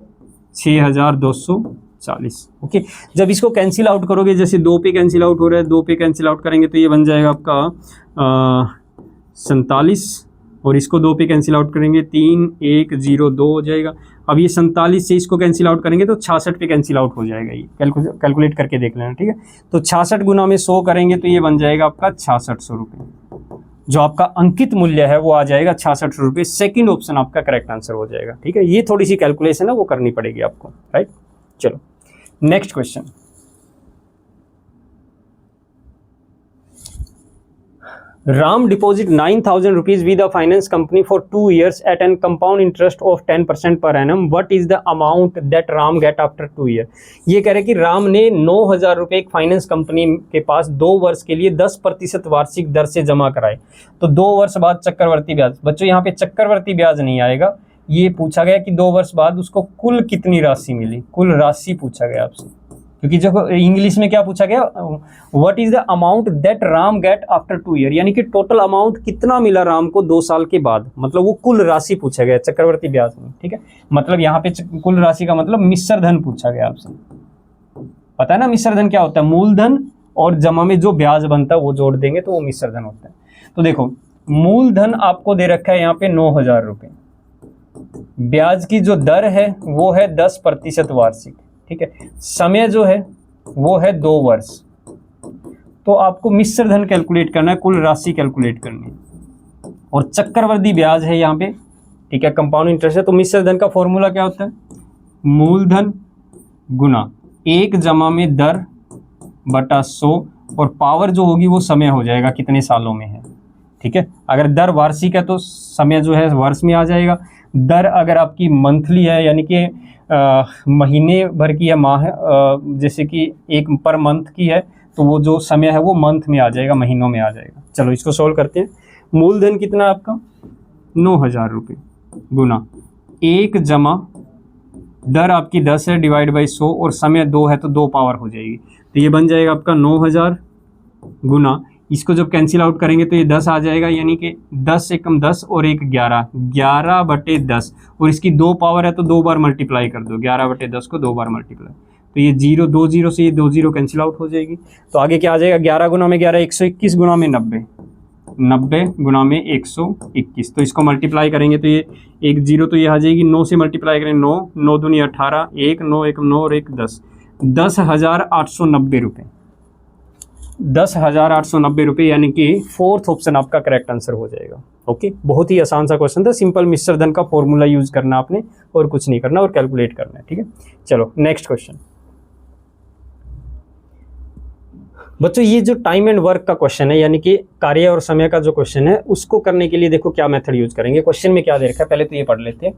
6240। Okay, जब इसको कैंसिल आउट करोगे, जैसे 2 पे कैंसिल आउट हो रहा है, 2 पे कैंसिल आउट करेंगे तो ये बन जाएगा आपका 47, और इसको 2 पे कैंसिल आउट करेंगे 3102 हो जाएगा। अब ये 47 से इसको कैंसिल आउट करेंगे तो 66 पे कैंसिल आउट हो जाएगा। ये कैलकुलेट करके देख लेना, ठीक है। तो 66 गुना में 100 करेंगे तो ये बन जाएगा आपका 6600 रुपये। जो आपका अंकित मूल्य है वो आ जाएगा 6600 रुपये। सेकेंड ऑप्शन आपका करेक्ट आंसर हो जाएगा, ठीक है। ये थोड़ी सी कैलकुलेशन है वो करनी पड़ेगी आपको, राइट। चलो next question. Ram deposit 9,000 rupees with a finance company for 2 years at an compound interest of 10% per annum. What is the amount that Ram get after 2 years? ये कह रहे कि राम ने 9,000 रुपये एक फाइनेंस कंपनी के पास 2 वर्ष के लिए 10% वार्षिक दर से जमा कराए। तो 2 वर्ष बाद चक्रवर्ती ब्याज, बच्चों यहाँ पे चक्रवर्ती ब्याज नहीं आएगा, ये पूछा गया कि 2 वर्ष बाद उसको कुल कितनी राशि मिली, कुल राशि पूछा गया आपसे। क्योंकि जो इंग्लिश में क्या पूछा गया, what is the amount that Ram get after 2 year, यानी कि टोटल अमाउंट कितना मिला राम को 2 साल के बाद, मतलब वो कुल राशि पूछा गया चक्रवर्ती ब्याज में, ठीक है। मतलब यहाँ पे कुल राशि का मतलब मिश्र धन पूछा गया आपसे। पता है ना मिश्र धन क्या होता है, मूलधन और जमा में जो ब्याज बनता है वो जोड़ देंगे तो वो मिश्र धन होता है। तो देखो मूलधन आपको दे रखा है यहाँ पे 9,000 रुपये, ब्याज की जो दर है वो है 10% वार्षिक, ठीक है। समय जो है वो है 2 वर्ष। तो आपको मिश्र धन कैलकुलेट करना है, कुल राशि कैलकुलेट करनी है, और चक्रवर्ती ब्याज है यहाँ पे, ठीक है, कंपाउंड इंटरेस्ट है। तो मिश्र धन का फॉर्मूला क्या होता है, मूलधन गुना 1 जमा में दर बटा 100, और पावर जो होगी वो समय हो जाएगा कितने सालों में है, ठीक है। अगर दर वार्षिक है तो समय जो है वर्ष में आ जाएगा। दर अगर आपकी मंथली है यानी कि महीने भर की या माह जैसे कि एक पर मंथ की है तो वो जो समय है वो मंथ में आ जाएगा, महीनों में आ जाएगा। चलो इसको सॉल्व करते हैं। मूलधन कितना आपका 9,000 रुपये गुना 1 जमा दर आपकी 10 है डिवाइड बाई 100, और समय 2 है तो 2 पावर हो जाएगी। तो ये बन जाएगा आपका 9,000 गुना, इसको जब कैंसिल आउट करेंगे तो ये 10 आ जाएगा, यानी कि 10 एकम 10 और 1 11, 11 बटे 10, और इसकी 2 पावर है तो 2 बार मल्टीप्लाई कर दो, 11 बटे 10 को 2 बार मल्टीप्लाई, तो ये 0 2 0 से ये 2 0 कैंसिल आउट हो जाएगी। तो आगे क्या आ जाएगा, 11 गुना में 11 121 गुना में 90, 90 गुना में 121। तो इसको मल्टीप्लाई करेंगे तो ये 1 0 तो ये आ जाएगी, 9 से मल्टीप्लाई करें 9 9 दूनी 18, 1 9 1 9 और 1 10, 10,890 रुपये, 10,890 रुपये, यानी कि 4th ऑप्शन आपका करेक्ट आंसर हो जाएगा। ओके, बहुत ही आसान सा क्वेश्चन था, सिंपल मिश्र धन का फॉर्मूला यूज करना आपने और कुछ नहीं करना, और कैलकुलेट करना है, ठीक है। चलो नेक्स्ट क्वेश्चन। बच्चों ये जो टाइम एंड वर्क का क्वेश्चन है, यानी कि कार्य और समय का जो क्वेश्चन है, उसको करने के लिए देखो क्या मेथड यूज करेंगे। क्वेश्चन में क्या दे रखा है पहले तो ये पढ़ लेते हैं।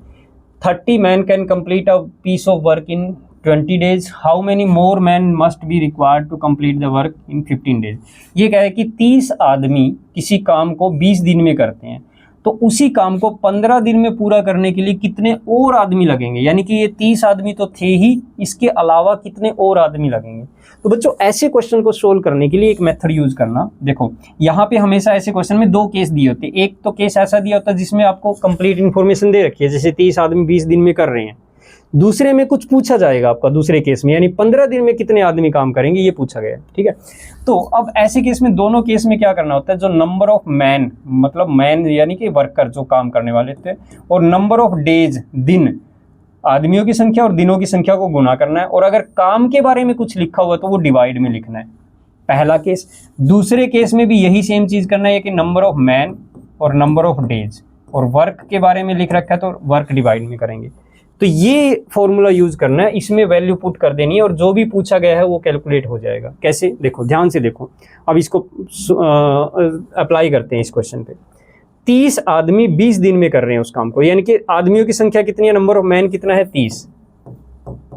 30 man can complete a piece of work in 20 days, how many more man must be required to complete the work in 15 days। ये कह रहे हैं कि 30 आदमी किसी काम को 20 दिन में करते हैं, तो उसी काम को 15 दिन में पूरा करने के लिए कितने और आदमी लगेंगे, यानी कि ये 30 आदमी तो थे ही, इसके अलावा कितने और आदमी लगेंगे। तो बच्चों ऐसे क्वेश्चन को सोल्व करने के लिए एक मेथड यूज करना। देखो यहाँ पे हमेशा ऐसे क्वेश्चन में 2 केस दिए होते हैं। एक तो केस ऐसा दिया होता है जिसमें आपको कंप्लीट इन्फॉर्मेशन दे रखी है, जैसे 30 आदमी 20 दिन में कर रहे हैं। दूसरे में कुछ पूछा जाएगा आपका, दूसरे केस में यानी 15 दिन में कितने आदमी काम करेंगे ये पूछा गया, ठीक है। तो अब ऐसे केस में दोनों केस में क्या करना होता है, जो नंबर ऑफ मैन, मतलब मैन यानी कि वर्कर जो काम करने वाले थे, और नंबर ऑफ डेज दिन, आदमियों की संख्या और दिनों की संख्या को गुना करना है, और अगर काम के बारे में कुछ लिखा हुआ तो वो डिवाइड में लिखना है, पहला केस। दूसरे केस में भी यही सेम चीज करना है कि नंबर ऑफ मैन और नंबर ऑफ डेज, और वर्क के बारे में लिख रखा है तो वर्क डिवाइड में करेंगे। तो ये फॉर्मूला यूज करना है, इसमें वैल्यू पुट कर देनी है और जो भी पूछा गया है वो कैलकुलेट हो जाएगा। कैसे, देखो ध्यान से देखो, अब इसको अप्लाई करते हैं इस क्वेश्चन पे। 30 आदमी 20 दिन में कर रहे हैं उस काम को, यानी कि आदमियों की संख्या कितनी है, नंबर ऑफ मैन कितना है 30,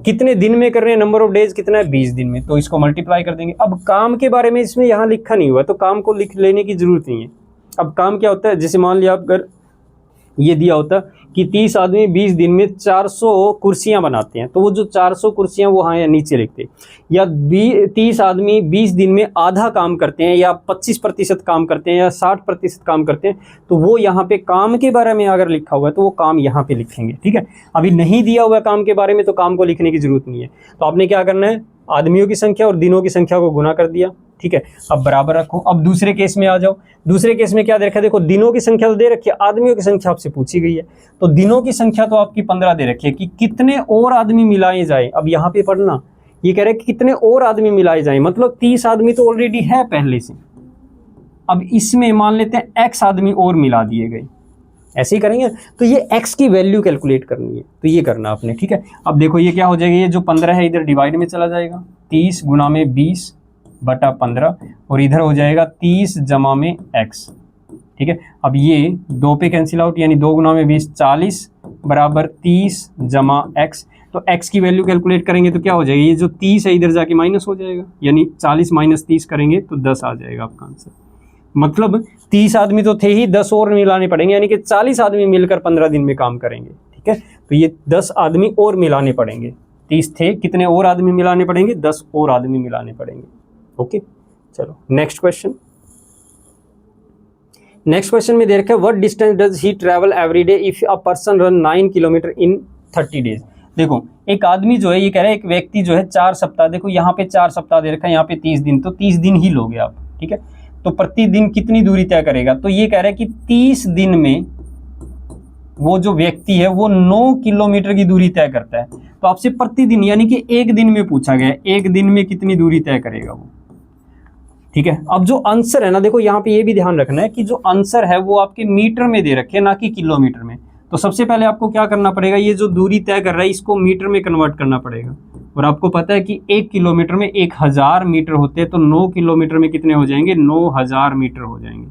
कितने दिन में कर रहे हैं, नंबर ऑफ डेज कितना है 20 दिन में, तो इसको मल्टीप्लाई कर देंगे। अब काम के बारे में इसमें यहाँ लिखा नहीं हुआ तो काम को लिख लेने की जरूरत नहीं है। अब काम क्या होता है, जैसे मान लिया आप अगर ये दिया होता कि 30 आदमी 20 दिन में 400 कुर्सियां बनाते हैं, तो वो जो 400 कुर्सियां वो हाँ या नीचे लिखते, या 30 आदमी 20 दिन में आधा काम करते हैं, या 25% काम करते हैं, या 60% काम करते हैं, तो वो यहाँ पे काम के बारे में अगर लिखा हुआ है तो वो काम यहाँ पे लिखेंगे। ठीक है, अभी नहीं दिया हुआ काम के बारे में तो काम को लिखने की जरूरत नहीं है। तो आपने क्या करना है, आदमियों की संख्या और दिनों की संख्या को गुना कर दिया। ठीक है, अब बराबर रखो। अब दूसरे केस में आ जाओ। दूसरे केस में क्या दे रखा है, देखो दिनों की संख्या तो दे रखी है, आदमियों की संख्या आपसे पूछी गई है। तो दिनों की संख्या तो आपकी 15 दे रखी है कि कितने और आदमी मिलाए जाए। अब यहाँ पे पढ़ना, ये कह रहे हैं कि कितने और आदमी मिलाए जाए, मतलब 30 आदमी तो ऑलरेडी है पहले से। अब इसमें मान लेते हैं x आदमी और मिला दिए गए, ऐसे ही करेंगे। तो ये x की वैल्यू कैलकुलेट करनी है, तो ये करना आपने। ठीक है, अब देखो ये क्या हो जाएगा, ये जो 15 है इधर डिवाइड में चला जाएगा, 30 गुना में 20 बटा 15, और इधर हो जाएगा 30 जमा में x। ठीक है, अब ये 2 पे कैंसिल आउट, यानी 2 गुना में 20 40 बराबर 30 जमा x। तो x की वैल्यू कैलकुलेट करेंगे तो क्या हो जाएगा, ये जो 30 है इधर जाके माइनस हो जाएगा, यानी 40 माइनस 30 करेंगे तो 10 आ जाएगा आपका आंसर। मतलब 30 आदमी तो थे ही, 10 और मिलाने पड़ेंगे, यानी कि 40 आदमी मिलकर 15 दिन में काम करेंगे। ठीक है, तो ये 10 आदमी और मिलाने पड़ेंगे। 30 थे, कितने और आदमी मिलाने पड़ेंगे, 10 और आदमी मिलाने पड़ेंगे। ओके, चलो नेक्स्ट क्वेश्चन। नेक्स्ट क्वेश्चन में दे रखा है, what distance does he travel every day if a person run 9 kilometre in 30 days. देखो एक आदमी जो है, ये कह रहा है एक व्यक्ति जो है 4 सप्ताह, देखो यहाँ पे 4 सप्ताह दे रखा है, यहाँ पे 30 दिन, तो 30 दिन ही लोगे आप। ठीक है, तो प्रतिदिन कितनी दूरी तय करेगा, तो ये कह रहा है कि 30 दिन में वो जो व्यक्ति है वो 9 किलोमीटर की दूरी तय करता है। तो आपसे प्रतिदिन यानी कि एक दिन में पूछा गया है, एक दिन में कितनी दूरी तय करेगा वो। ठीक है, अब जो आंसर है ना, देखो यहाँ पे ये भी ध्यान रखना है कि जो आंसर है वो आपके मीटर में दे रखे, ना कि किलोमीटर में। तो सबसे पहले आपको क्या करना पड़ेगा, ये जो दूरी तय कर रहा है इसको मीटर में कन्वर्ट करना पड़ेगा। और आपको पता है कि 1 किलोमीटर में 1000 मीटर होते हैं, तो 9 किलोमीटर में कितने हो जाएंगे, 9000 मीटर हो जाएंगे।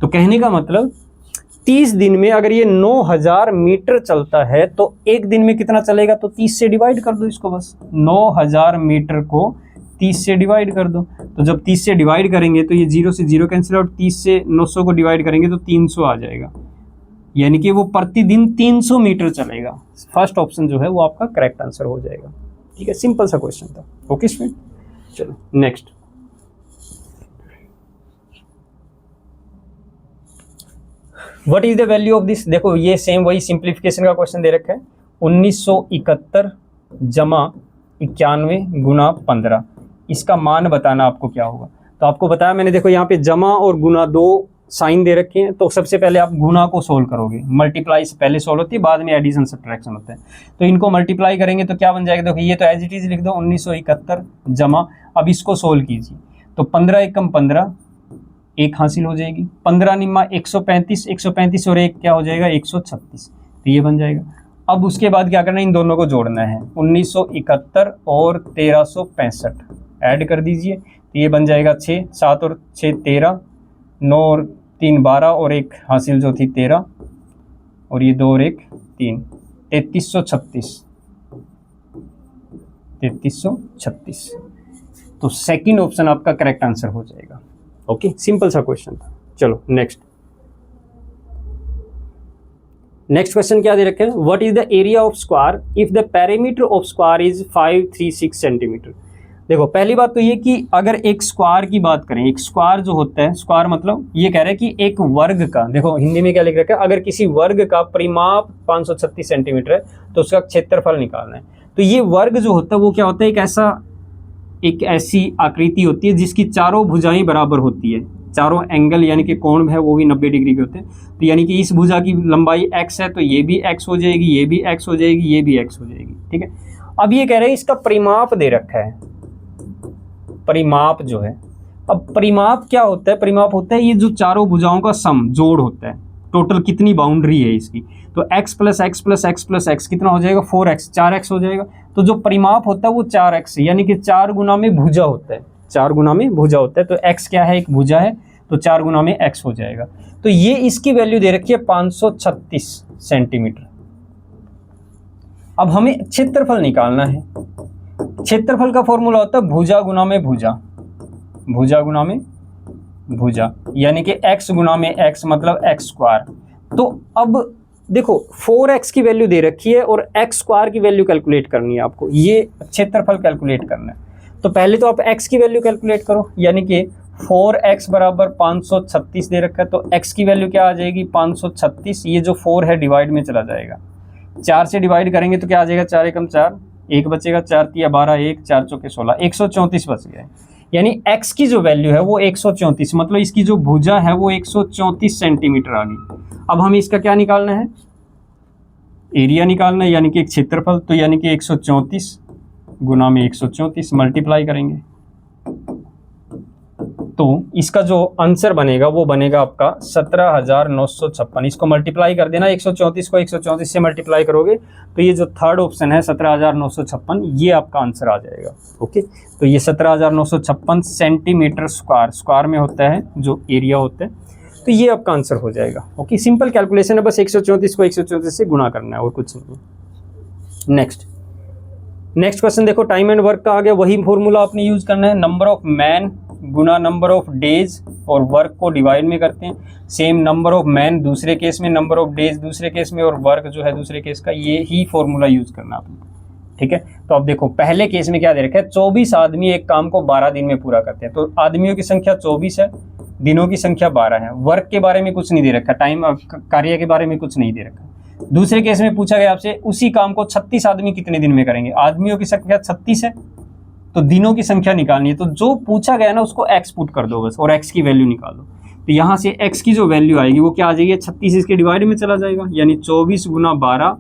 तो कहने का मतलब 30 दिन में अगर ये 9000 मीटर चलता है तो एक दिन में कितना चलेगा, तो 30 से डिवाइड कर दो इसको, बस 9000 मीटर को 30 से डिवाइड कर दो। तो जब 30 से डिवाइड करेंगे तो ये 0 से 0 कैंसिल आउट, 30 से 900 को डिवाइड करेंगे तो 300 आ जाएगा, यानी कि वो प्रतिदिन 300 मीटर चलेगा। फर्स्ट ऑप्शन जो है वो आपका करेक्ट आंसर हो जाएगा। ठीक है, सिंपल सा क्वेश्चन था। ओके स्टूडेंट, चलो next. What is the value of this. देखो ये सेम वही सिंप्लीफिकेशन का क्वेश्चन दे रखा है, 1971 जमा 91 गुना 15, इसका मान बताना आपको क्या होगा। तो आपको बताया मैंने, देखो यहाँ पे जमा और गुना 2 साइन दे रखे हैं, तो सबसे पहले आप गुना को सोल्व करोगे, मल्टीप्लाई से पहले सोल्व होती है, बाद में एडिशन सब्ट्रैक्शन होता है। तो इनको मल्टीप्लाई करेंगे तो क्या बन जाएगा, देखो ये तो एज इट इज लिख दो 1971 जमा, अब इसको सोल्व कीजिए तो 15 एकम 15, 1 हासिल हो जाएगी, 15 निम्मा 135, 135 और 1 क्या हो जाएगा 136, तो ये बन जाएगा। अब उसके बाद क्या करना है, इन दोनों को जोड़ना है, 1971 और 1365 ऐड कर दीजिए, तो ये बन जाएगा 6, 7 और 6 13, 9 और 3 12 और 1 हासिल जो थी 13, और ये 2 और 1 3, 3336। तो सेकंड ऑप्शन आपका करेक्ट आंसर हो जाएगा। ओके, सिंपल सा क्वेश्चन था। चलो नेक्स्ट। नेक्स्ट क्वेश्चन क्या दे रखे हैं, what is the area of square if the perimeter of square is 536 centimetre. देखो पहली बात तो ये कि अगर एक स्क्वायर की बात करें, एक स्क्वायर जो होता है, स्क्वायर मतलब ये कह रहे हैं कि एक वर्ग का, देखो हिंदी में क्या लिख रखा है, अगर किसी वर्ग का परिमाप 536 सेंटीमीटर है तो उसका क्षेत्रफल निकालना है। तो ये वर्ग जो होता है वो क्या होता है, एक ऐसी आकृति होती है जिसकी चारों भुजाएं बराबर होती है, चारों एंगल यानी कि कोण है वो भी 90 डिग्री के होते हैं। तो यानी कि इस भुजा की लंबाई x है तो ये भी x हो जाएगी, ये भी x हो जाएगी, ये भी x हो जाएगी। ठीक है, अब ये कह रहे हैं इसका परिमाप दे रखा है, परिमाप जो है, अब परिमाप क्या होता है, परिमाप होता है ये जो चारों भुजाओं का सम जोड़ होता है, टोटल कितनी बाउंड्री है इसकी। तो x plus x plus x plus x कितना हो जाएगा 4x, 4x हो जाएगा। तो जो परिमाप होता है वो 4x है, यानी कि 4 गुना में भुजा होता है, 4 गुना में भुजा होता है। तो x क्या है, एक भुजा है, तो 4 गुना में x हो जाएगा। तो ये इसकी वैल्यू दे रखी है 536 सेंटीमीटर। अब हमें क्षेत्रफल निकालना है। क्षेत्रफल का फॉर्मूला होता है भुजा गुना में भुजा, भुजा गुना में भुजा, यानी कि x गुना में x मतलब x स्क्वायर। तो अब देखो 4x की वैल्यू दे रखी है और x स्क्वायर की वैल्यू कैलकुलेट करनी है आपको, ये क्षेत्रफल कैलकुलेट करना है। तो पहले तो आप x की वैल्यू कैलकुलेट करो, यानी कि 4x बराबर 536 दे रखा है, तो x की वैल्यू क्या आ जाएगी 536, ये जो 4 है डिवाइड में चला जाएगा, 4 से डिवाइड करेंगे तो क्या आ जाएगा 4 एकम 4, 1 बचेगा, 4 तिया 12, 1 4 चौके 16, 134 बच गया है। यानी x की जो वैल्यू है वो 134, मतलब इसकी जो भुजा है वो 134 सेंटीमीटर आ गई। अब हमें इसका क्या निकालना है, एरिया निकालना है, यानी कि एक क्षेत्रफल, तो यानी कि 134 गुना में 134 मल्टीप्लाई करेंगे, तो इसका जो आंसर बनेगा वो बनेगा आपका 17,956। इसको मल्टीप्लाई कर देना, 134 को 134 से मल्टीप्लाई करोगे तो ये जो थर्ड ऑप्शन है 17,956, ये आपका आंसर आ जाएगा। ओके, तो ये 17,956 सेंटीमीटर स्क्वायर, स्क्वायर में होता है जो एरिया होता है, तो ये आपका आंसर हो जाएगा। ओके, सिंपल कैलकुलेशन है, बस 134 को 134 से गुणा करना है और कुछ नहीं। नेक्स्ट क्वेश्चन देखो, टाइम एंड वर्क का आ गया, वही फॉर्मूला आपने यूज करना है, number of man Guna number of days, और वर्क को डिवाइड में करते हैं, सेम नंबर ऑफ मैन दूसरे केस में, नंबर ऑफ डेज दूसरे केस में, और वर्क जो है दूसरे केस का, ये ही फॉर्मूला यूज करना आपने। ठीक है, तो अब देखो पहले केस में क्या दे रखा है, 24 आदमी एक काम को 12 दिन में पूरा करते हैं, तो आदमियों की संख्या 24 है, दिनों की संख्या 12 है, वर्क के बारे में कुछ नहीं दे रखा, टाइम कार्य के बारे में कुछ नहीं दे रखा। दूसरे केस में पूछा गया आपसे उसी काम को 36 आदमी कितने दिन में करेंगे, आदमियों की संख्या 36 है तो दिनों की संख्या निकालनी है, तो जो पूछा गया ना उसको x पुट कर दो बस, और x की वैल्यू निकालो, तो यहाँ से x की जो वैल्यू आएगी वो क्या आ जाएगी, 36 इसके डिवाइड में चला जाएगा, यानी 24 गुना 12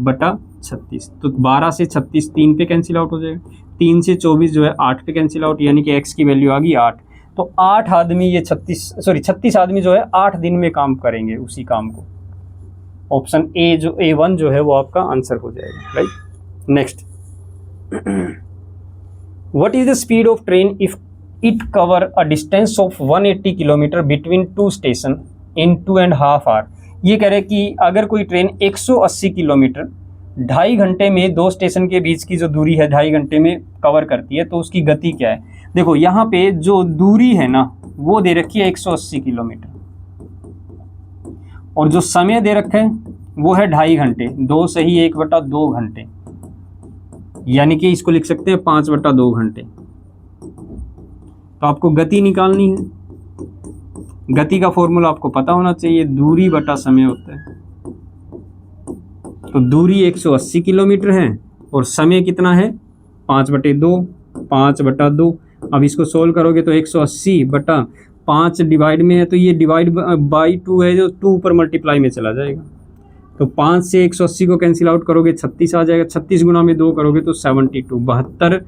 बटा 36, तो 12 से 36 3 पे कैंसिल आउट हो जाएगा, 3 से 24 जो है 8 पे कैंसिल आउट, यानी कि x की वैल्यू आ गई 8। तो 8 आदमी ये 36 आदमी जो है 8 दिन में काम करेंगे उसी काम को, ऑप्शन ए जो A1 जो है वो आपका आंसर हो जाएगा, right. Next, What is the speed of train if it cover a distance of 180 kilometre between two station in 2.5 hour? ये कह रहे हैं कि अगर कोई ट्रेन 180 किलोमीटर 2.5 घंटे में दो स्टेशन के बीच की जो दूरी है 2.5 घंटे में कवर करती है, तो उसकी गति क्या है। देखो यहाँ पे जो दूरी है ना वो दे रखी है 180 किलोमीटर, और जो समय दे रखा है वो है 2.5 घंटे, 2 सही 1/2 घंटे, यानी कि इसको लिख सकते हैं 5/2 घंटे। तो आपको गति निकालनी है, गति का फॉर्मूला आपको पता होना चाहिए, दूरी बटा समय होता है। तो दूरी 180 किलोमीटर है और समय कितना है 5/2, 5/2। अब इसको सोल्व करोगे तो 180 बटा 5 डिवाइड में है, तो ये डिवाइड बाई 2 है जो 2 पर मल्टीप्लाई में चला जाएगा, तो 5 से 180 को कैंसिल आउट करोगे 36 आ जाएगा, 36 गुना में 2 करोगे तो 72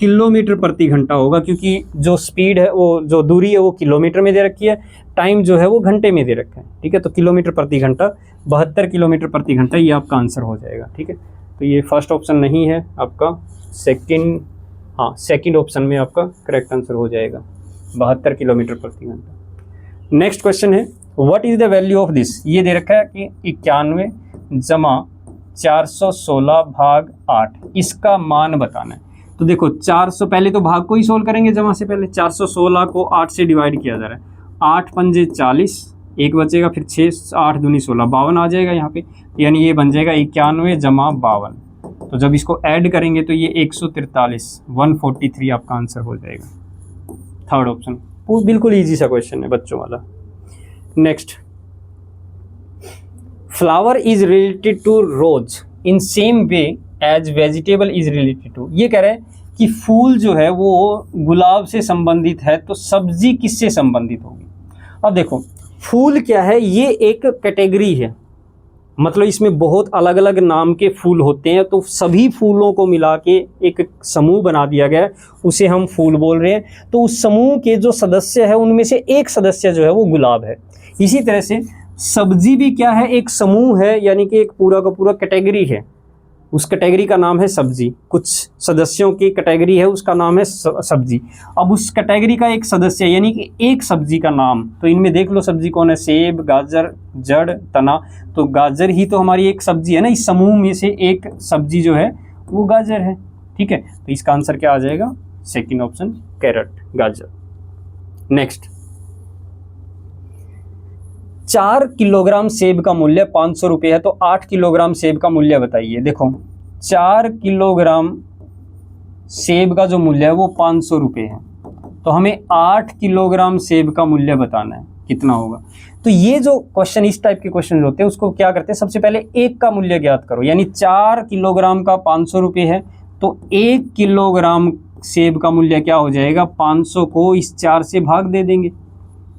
किलोमीटर प्रति घंटा होगा, क्योंकि जो स्पीड है वो जो दूरी है वो किलोमीटर में दे रखी है, टाइम जो है वो घंटे में दे रखा है। ठीक है, तो किलोमीटर प्रति घंटा 72 किलोमीटर प्रति घंटा, ये आपका आंसर हो जाएगा। ठीक है, तो ये फर्स्ट ऑप्शन नहीं है आपका, सेकंड, हाँ सेकंड ऑप्शन में आपका करेक्ट आंसर हो जाएगा 72 किलोमीटर प्रति घंटा। नेक्स्ट क्वेश्चन है, what is the value of this, ये दे रखा है कि 91 जमा 416 भाग 8, इसका मान बताना है। तो देखो 400, पहले तो भाग को ही सोल्व करेंगे, जमा से पहले 416 को 8 से डिवाइड किया जा रहा है, 8 पंजे 40, 1 बचेगा, फिर 6 8 दूनी 16, 52 आ जाएगा यहाँ पे, यानी ये बन जाएगा 91 जमा 52। तो जब इसको ऐड करेंगे तो ये 143, 143 आपका आंसर हो जाएगा, थर्ड ऑप्शन। बिल्कुल ईजी सा क्वेश्चन है बच्चों वाला। Next, flower is related to rose in same way as vegetable is related to, ये कह रहे हैं कि फूल जो है वो गुलाब से संबंधित है, तो सब्जी किससे संबंधित होगी। अब देखो फूल क्या है, ये एक कैटेगरी है, मतलब इसमें बहुत अलग अलग नाम के फूल होते हैं, तो सभी फूलों को मिला के एक समूह बना दिया गया है, उसे हम फूल बोल रहे हैं। तो उस समूह के जो सदस्य है उनमें से एक सदस्य जो है वो गुलाब है। इसी तरह से सब्जी भी क्या है, एक समूह है, यानी कि एक पूरा का पूरा कैटेगरी है, उस कैटेगरी का नाम है सब्जी, कुछ सदस्यों की कैटेगरी है उसका नाम है सब्जी। अब उस कैटेगरी का एक सदस्य यानी कि एक सब्जी का नाम, तो इनमें देख लो सब्जी कौन है, सेब, गाजर, जड़, तना, तो गाजर ही तो हमारी एक सब्जी है ना, इस समूह में से एक सब्जी जो है वो गाजर है। ठीक है, तो इसका आंसर क्या आ जाएगा, सेकंड ऑप्शन कैरेट, गाजर। नेक्स्ट, 4 किलोग्राम सेब का मूल्य 500 रुपये है, तो 8 किलोग्राम सेब का मूल्य बताइए। देखो 4 किलोग्राम सेब का जो मूल्य है वो 500 रुपये है, तो हमें 8 किलोग्राम सेब का मूल्य बताना है कितना होगा। तो ये जो क्वेश्चन, इस टाइप के क्वेश्चन होते हैं उसको क्या करते हैं, सबसे पहले एक का मूल्य ज्ञात करो, यानी 4 किलोग्राम का 500 रुपये है, तो 1 किलोग्राम सेब का मूल्य क्या हो जाएगा, 500 को इस 4 से भाग दे देंगे,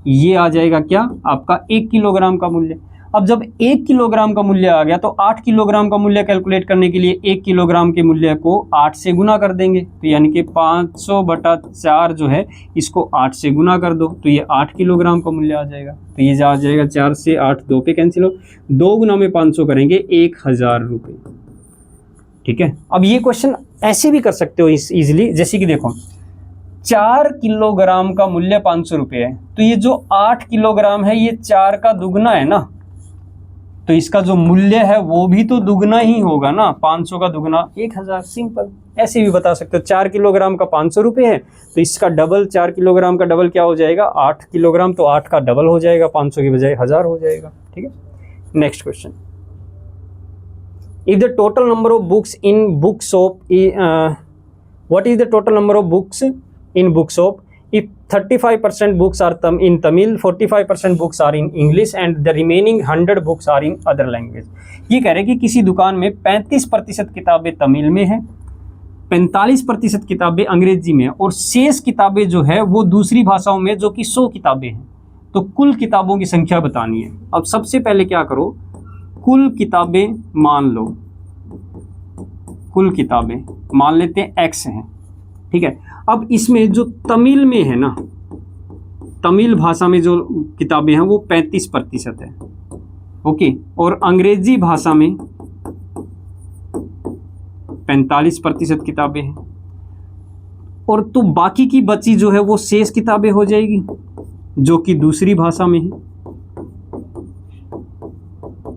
ये आ जाएगा क्या, आपका 1 किलोग्राम का मूल्य। अब जब 1 किलोग्राम का मूल्य आ गया तो 8 किलोग्राम का मूल्य कैलकुलेट करने के लिए 1 किलोग्राम के मूल्य को 8 से गुना कर देंगे, तो यानी कि 500/4 जो है इसको 8 से गुना कर दो, तो ये 8 किलोग्राम का मूल्य आ जाएगा। तो ये आ जाएगा 4 से 8, 2 पे कैंसिल हो, 2 गुना में 500 करेंगे 1000 रुपये। ठीक है, अब ये क्वेश्चन ऐसे भी कर सकते हो इजीली, जैसे कि देखो 4 किलोग्राम का मूल्य 500 रुपये है, तो ये जो 8 किलोग्राम है ये 4 का दुगना है ना, तो इसका जो मूल्य है वो भी तो दुगना ही होगा ना, 500 का दुगना 1000। सिंपल, ऐसे भी बता सकते हो। 4 किलोग्राम का 500 रुपये है, तो इसका डबल, 4 किलोग्राम का डबल क्या हो जाएगा, 8 किलोग्राम, तो 8 का डबल हो जाएगा, 500 की बजाय 1000 हो जाएगा। ठीक है, next question. If the total number of books in book shop, what is the total number of books in book shop if 35% books are in Tamil, 45% books are in English and the remaining 100 books are in other language। ये कह रहे हैं कि किसी दुकान में 35% किताबें तमिल में हैं, 45% किताबें अंग्रेजी में और शेष किताबें जो है वो दूसरी भाषाओं में, जो कि 100 किताबें हैं। तो कुल किताबों की संख्या बतानी है। अब सबसे पहले क्या करो, कुल किताबें मान लो, कुल किताबें मान लेते हैं X हैं। ठीक है, अब इसमें जो तमिल में है ना, तमिल भाषा में जो किताबें हैं वो 35% है, ओके, और अंग्रेजी भाषा में 45% किताबें हैं, और तो बाकी की बची जो है वो शेष किताबें हो जाएगी जो कि दूसरी भाषा में है,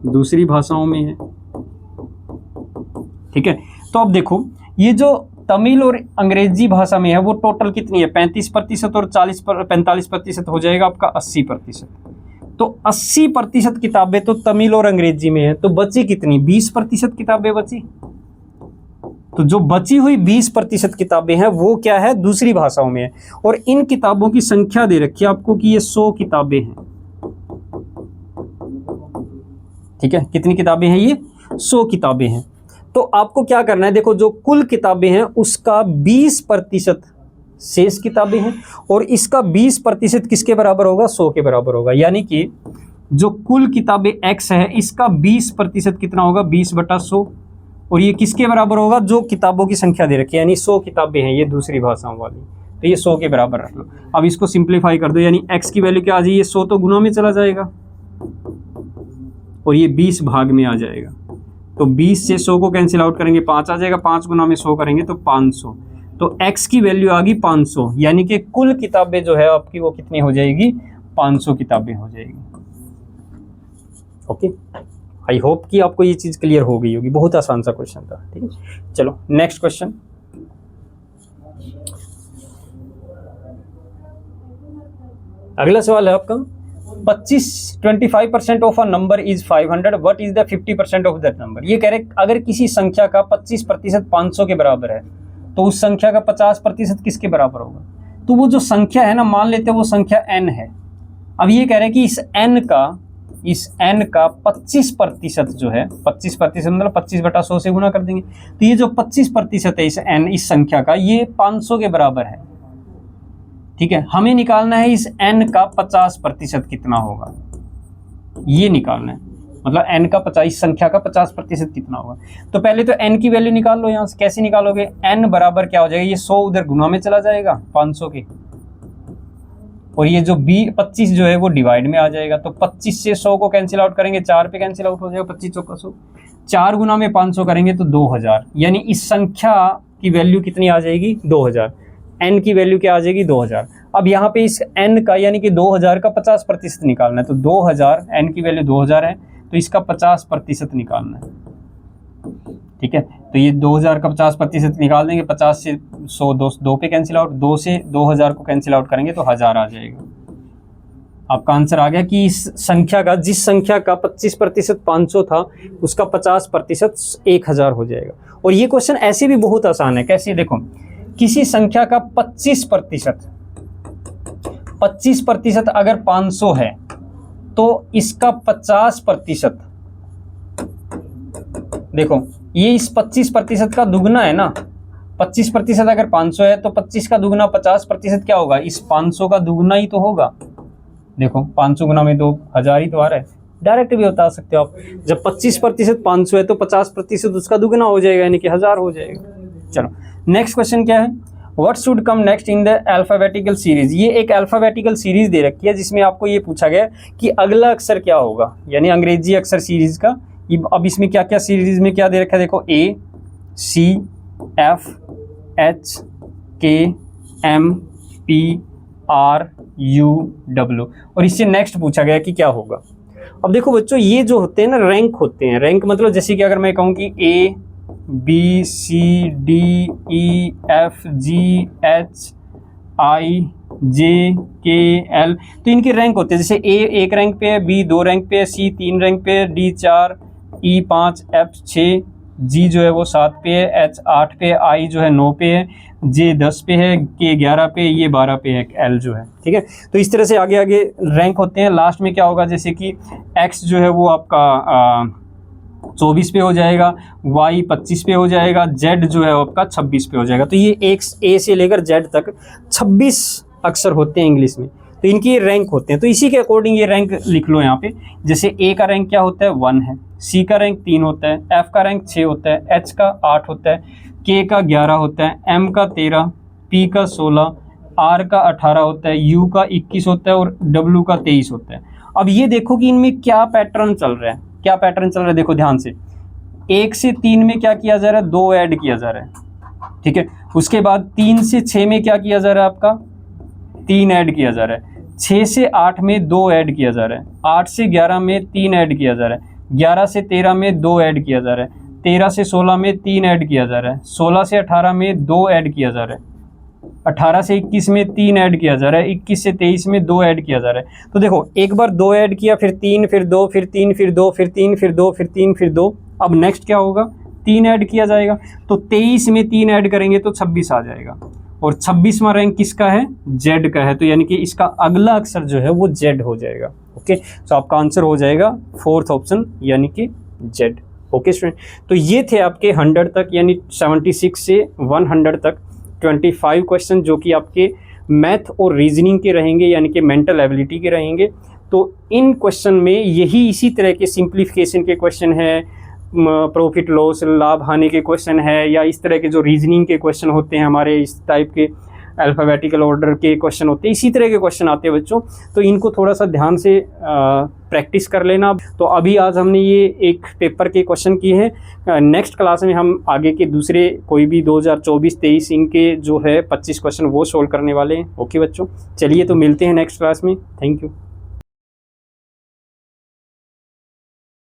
दूसरी भाषाओं में है। ठीक है, तो अब देखो ये जो तमिल और अंग्रेजी भाषा में है वो टोटल कितनी है, 35% और 45% हो जाएगा आपका 80%। तो 80% किताबें तो तमिल और अंग्रेजी में है, तो बची कितनी, 20% किताबें बची। तो जो बची हुई 20% किताबें हैं वो क्या है, दूसरी भाषाओं में है, और इन किताबों की संख्या दे रखी है आपको कि ये 100 किताबें हैं। ठीक है, कितनी किताबें हैं, ये 100 किताबें हैं। तो आपको क्या करना है, देखो जो कुल किताबें हैं उसका 20% शेष किताबें हैं, और इसका 20% किसके बराबर होगा, 100 के बराबर होगा। यानी कि जो कुल किताबें X है इसका 20% कितना होगा, 20/100, और ये किसके बराबर होगा, जो किताबों की संख्या दे रखी है, यानी 100 किताबें हैं ये दूसरी भाषाओं वाली, तो ये 100 के बराबर रख लो। अब इसको सिंप्लीफाई कर दो, यानी X की वैल्यू क्या आ जाएगी, 100 तो गुना में चला जाएगा और ये 20 भाग में आ जाएगा, तो 20 से 100 को कैंसिल आउट करेंगे 5 आ जाएगा, 5 गुना में 100 करेंगे तो 500, तो X की वैल्यू आ गई 500, यानी कि कुल किताबें जो है आपकी वो कितनी हो जाएगी, 500 किताबें हो जाएगी। ओके, आई होप कि आपको ये चीज़ क्लियर हो गई होगी, बहुत आसान सा क्वेश्चन था। ठीक है, चलो नेक्स्ट क्वेश्चन। अगला सवाल है आपका 25% of a number is 500, what is the 50% of that number. ये कह रहे अगर किसी संख्या का 25% 500 के बराबर है तो उस संख्या का 50% किसके बराबर होगा। तो वो जो संख्या है ना, मान लेते हैं वो संख्या n है। अब ये कह रहे हैं कि इस n का 25% जो है, 25% मतलब 25/100 से गुना कर देंगे, तो ये जो 25% है इस संख्या का, ये 500 के बराबर है। ठीक है, हमें निकालना है इस n का 50% कितना होगा, ये निकालना है, मतलब n का 50, इस संख्या का 50% कितना होगा। तो पहले तो n की वैल्यू निकाल लो। यहाँ से कैसे निकालोगे, n बराबर क्या हो जाएगा, ये 100 उधर गुना में चला जाएगा 500 के, और ये जो 25 जो है वो डिवाइड में आ जाएगा, तो 25 से 100 को कैंसिल आउट करेंगे, 4 पे कैंसिल आउट हो जाएगा, 25 का 100, 4 गुना में 500 करेंगे तो 2000, यानी इस संख्या की वैल्यू कितनी आ जाएगी, 2000। n की वैल्यू क्या आ जाएगी, 2000। अब यहाँ पे इस n का यानी कि 2000 का 50% निकालना है, तो 2000, n की वैल्यू 2000 है, तो इसका 50% निकालना है। ठीक है, तो ये 2000 का 50% निकाल देंगे, 50 से 100 2 पे कैंसिल आउट, 2 से 2000 को कैंसिल आउट करेंगे तो 1000 आ जाएगा। आपका आंसर आ गया कि इस संख्या का, जिस संख्या का 25% 500 था, उसका 50% 1000 हो जाएगा। और ये क्वेश्चन ऐसे भी बहुत आसान है। कैसे? देखो, किसी संख्या का 25% अगर 500 है तो इसका 50%, देखो ये इस 25% का दुगना है ना। 25% अगर 500 है तो 25 का दुगना 50% क्या होगा? इस 500 का दुगना ही तो होगा। देखो 500 गुना में 2000 ही तो आ रहा है। डायरेक्ट भी बता सकते हो आप, जब 25% 500 है तो 50% उसका दुगना हो जाएगा, यानी कि 1000 हो जाएगा। चलो नेक्स्ट क्वेश्चन क्या है? What should come next in the alphabetical series. ये एक अल्फाबेटिकल सीरीज दे रखी है जिसमें आपको ये पूछा गया कि अगला अक्षर क्या होगा, यानी अंग्रेजी अक्षर सीरीज का। अब इसमें क्या क्या सीरीज में क्या दे रखा है? देखो A, C, F, H, K, M, P, R, U, W। और इससे नेक्स्ट पूछा गया कि क्या होगा। अब देखो बच्चों, ये जो होते हैं ना, रैंक होते हैं। रैंक मतलब जैसे कि अगर मैं कहूँ कि A, B, C, D, E, F, G, H, I, J, K, L, तो इनके रैंक होते हैं। जैसे A 1 रैंक पे है, B 2 रैंक पे है, C 3 रैंक पे है, D 4, E 5, F 6, G जो है वो 7 पे है, H 8 पे है, I जो है 9 पे है, J 10 पे है, K 11 पे, ये 12 पे है, L जो है। ठीक है, तो इस तरह से आगे आगे रैंक होते हैं। लास्ट में क्या होगा? जैसे कि X जो है वो आपका 24 पे हो जाएगा, Y 25 पे हो जाएगा, Z जो है आपका 26 पे हो जाएगा। तो ये एक A से लेकर Z तक 26 अक्षर होते हैं इंग्लिश में, तो इनकी रैंक होते हैं। तो इसी के अकॉर्डिंग ये रैंक लिख लो यहाँ पे। जैसे A का रैंक क्या होता है? 1 है, C का रैंक 3 होता है, F का रैंक 6 होता है, H का 8 होता है, K का 11 होता है, M का 13, P का 16, R का 18 होता है, U का 21 होता है और W का 23 होता है। अब ये देखो कि इनमें क्या पैटर्न चल रहा है, क्या पैटर्न चल रहा है। देखो ध्यान से, 1 से 3 में क्या किया जा रहा है? 2 ऐड किया जा रहा है। ठीक है, उसके बाद 3 से 6 में क्या किया जा रहा है? आपका 3 ऐड किया जा रहा है। 6 से 8 में 2 ऐड किया जा रहा है। 8 से 11 में 3 ऐड किया जा रहा है। 11 से 13 में 2 ऐड किया जा रहा है। 13 से 16 में 3 ऐड किया जा रहा है। 16 से 18 में 2 ऐड किया जा रहा है। 18 से 21 में 3 ऐड किया जा रहा है। 21 से 23 में 2 ऐड किया जा रहा है। तो देखो, एक बार 2 ऐड किया, फिर 3, फिर 2, फिर 3, फिर 2, फिर 3, फिर 2, फिर 3, फिर 2। अब नेक्स्ट क्या होगा? 3 ऐड किया जाएगा। तो 23 में 3 ऐड करेंगे तो 26 आ जाएगा। और 26वां रैंक किसका है? Z का है। तो यानी कि इसका अगला अक्षर जो है वो Z हो जाएगा। ओके, तो आपका आंसर हो जाएगा 4th ऑप्शन, यानी कि Z। ओके स्टूडेंट, तो ये थे आपके 100 तक, यानी 76 से 100 तक 25 क्वेश्चन जो कि आपके मैथ और रीजनिंग के रहेंगे, यानी कि मेंटल एबिलिटी के रहेंगे। तो इन क्वेश्चन में यही इसी तरह के सिंप्लीफिकेशन के क्वेश्चन है, प्रॉफिट लॉस, लाभ हानि के क्वेश्चन है, या इस तरह के जो रीजनिंग के क्वेश्चन होते हैं, हमारे इस टाइप के अल्फ़ाबेटिकल ऑर्डर के क्वेश्चन होते हैं, इसी तरह के क्वेश्चन आते हैं बच्चों। तो इनको थोड़ा सा ध्यान से प्रैक्टिस कर लेना। तो अभी आज हमने ये एक पेपर के क्वेश्चन किए हैं। नेक्स्ट क्लास में हम आगे के दूसरे कोई भी 2024-23 इनके जो है 25 क्वेश्चन वो सोल्व करने वाले हैं। ओके बच्चों, चलिए तो मिलते हैं नेक्स्ट क्लास में। Thank you.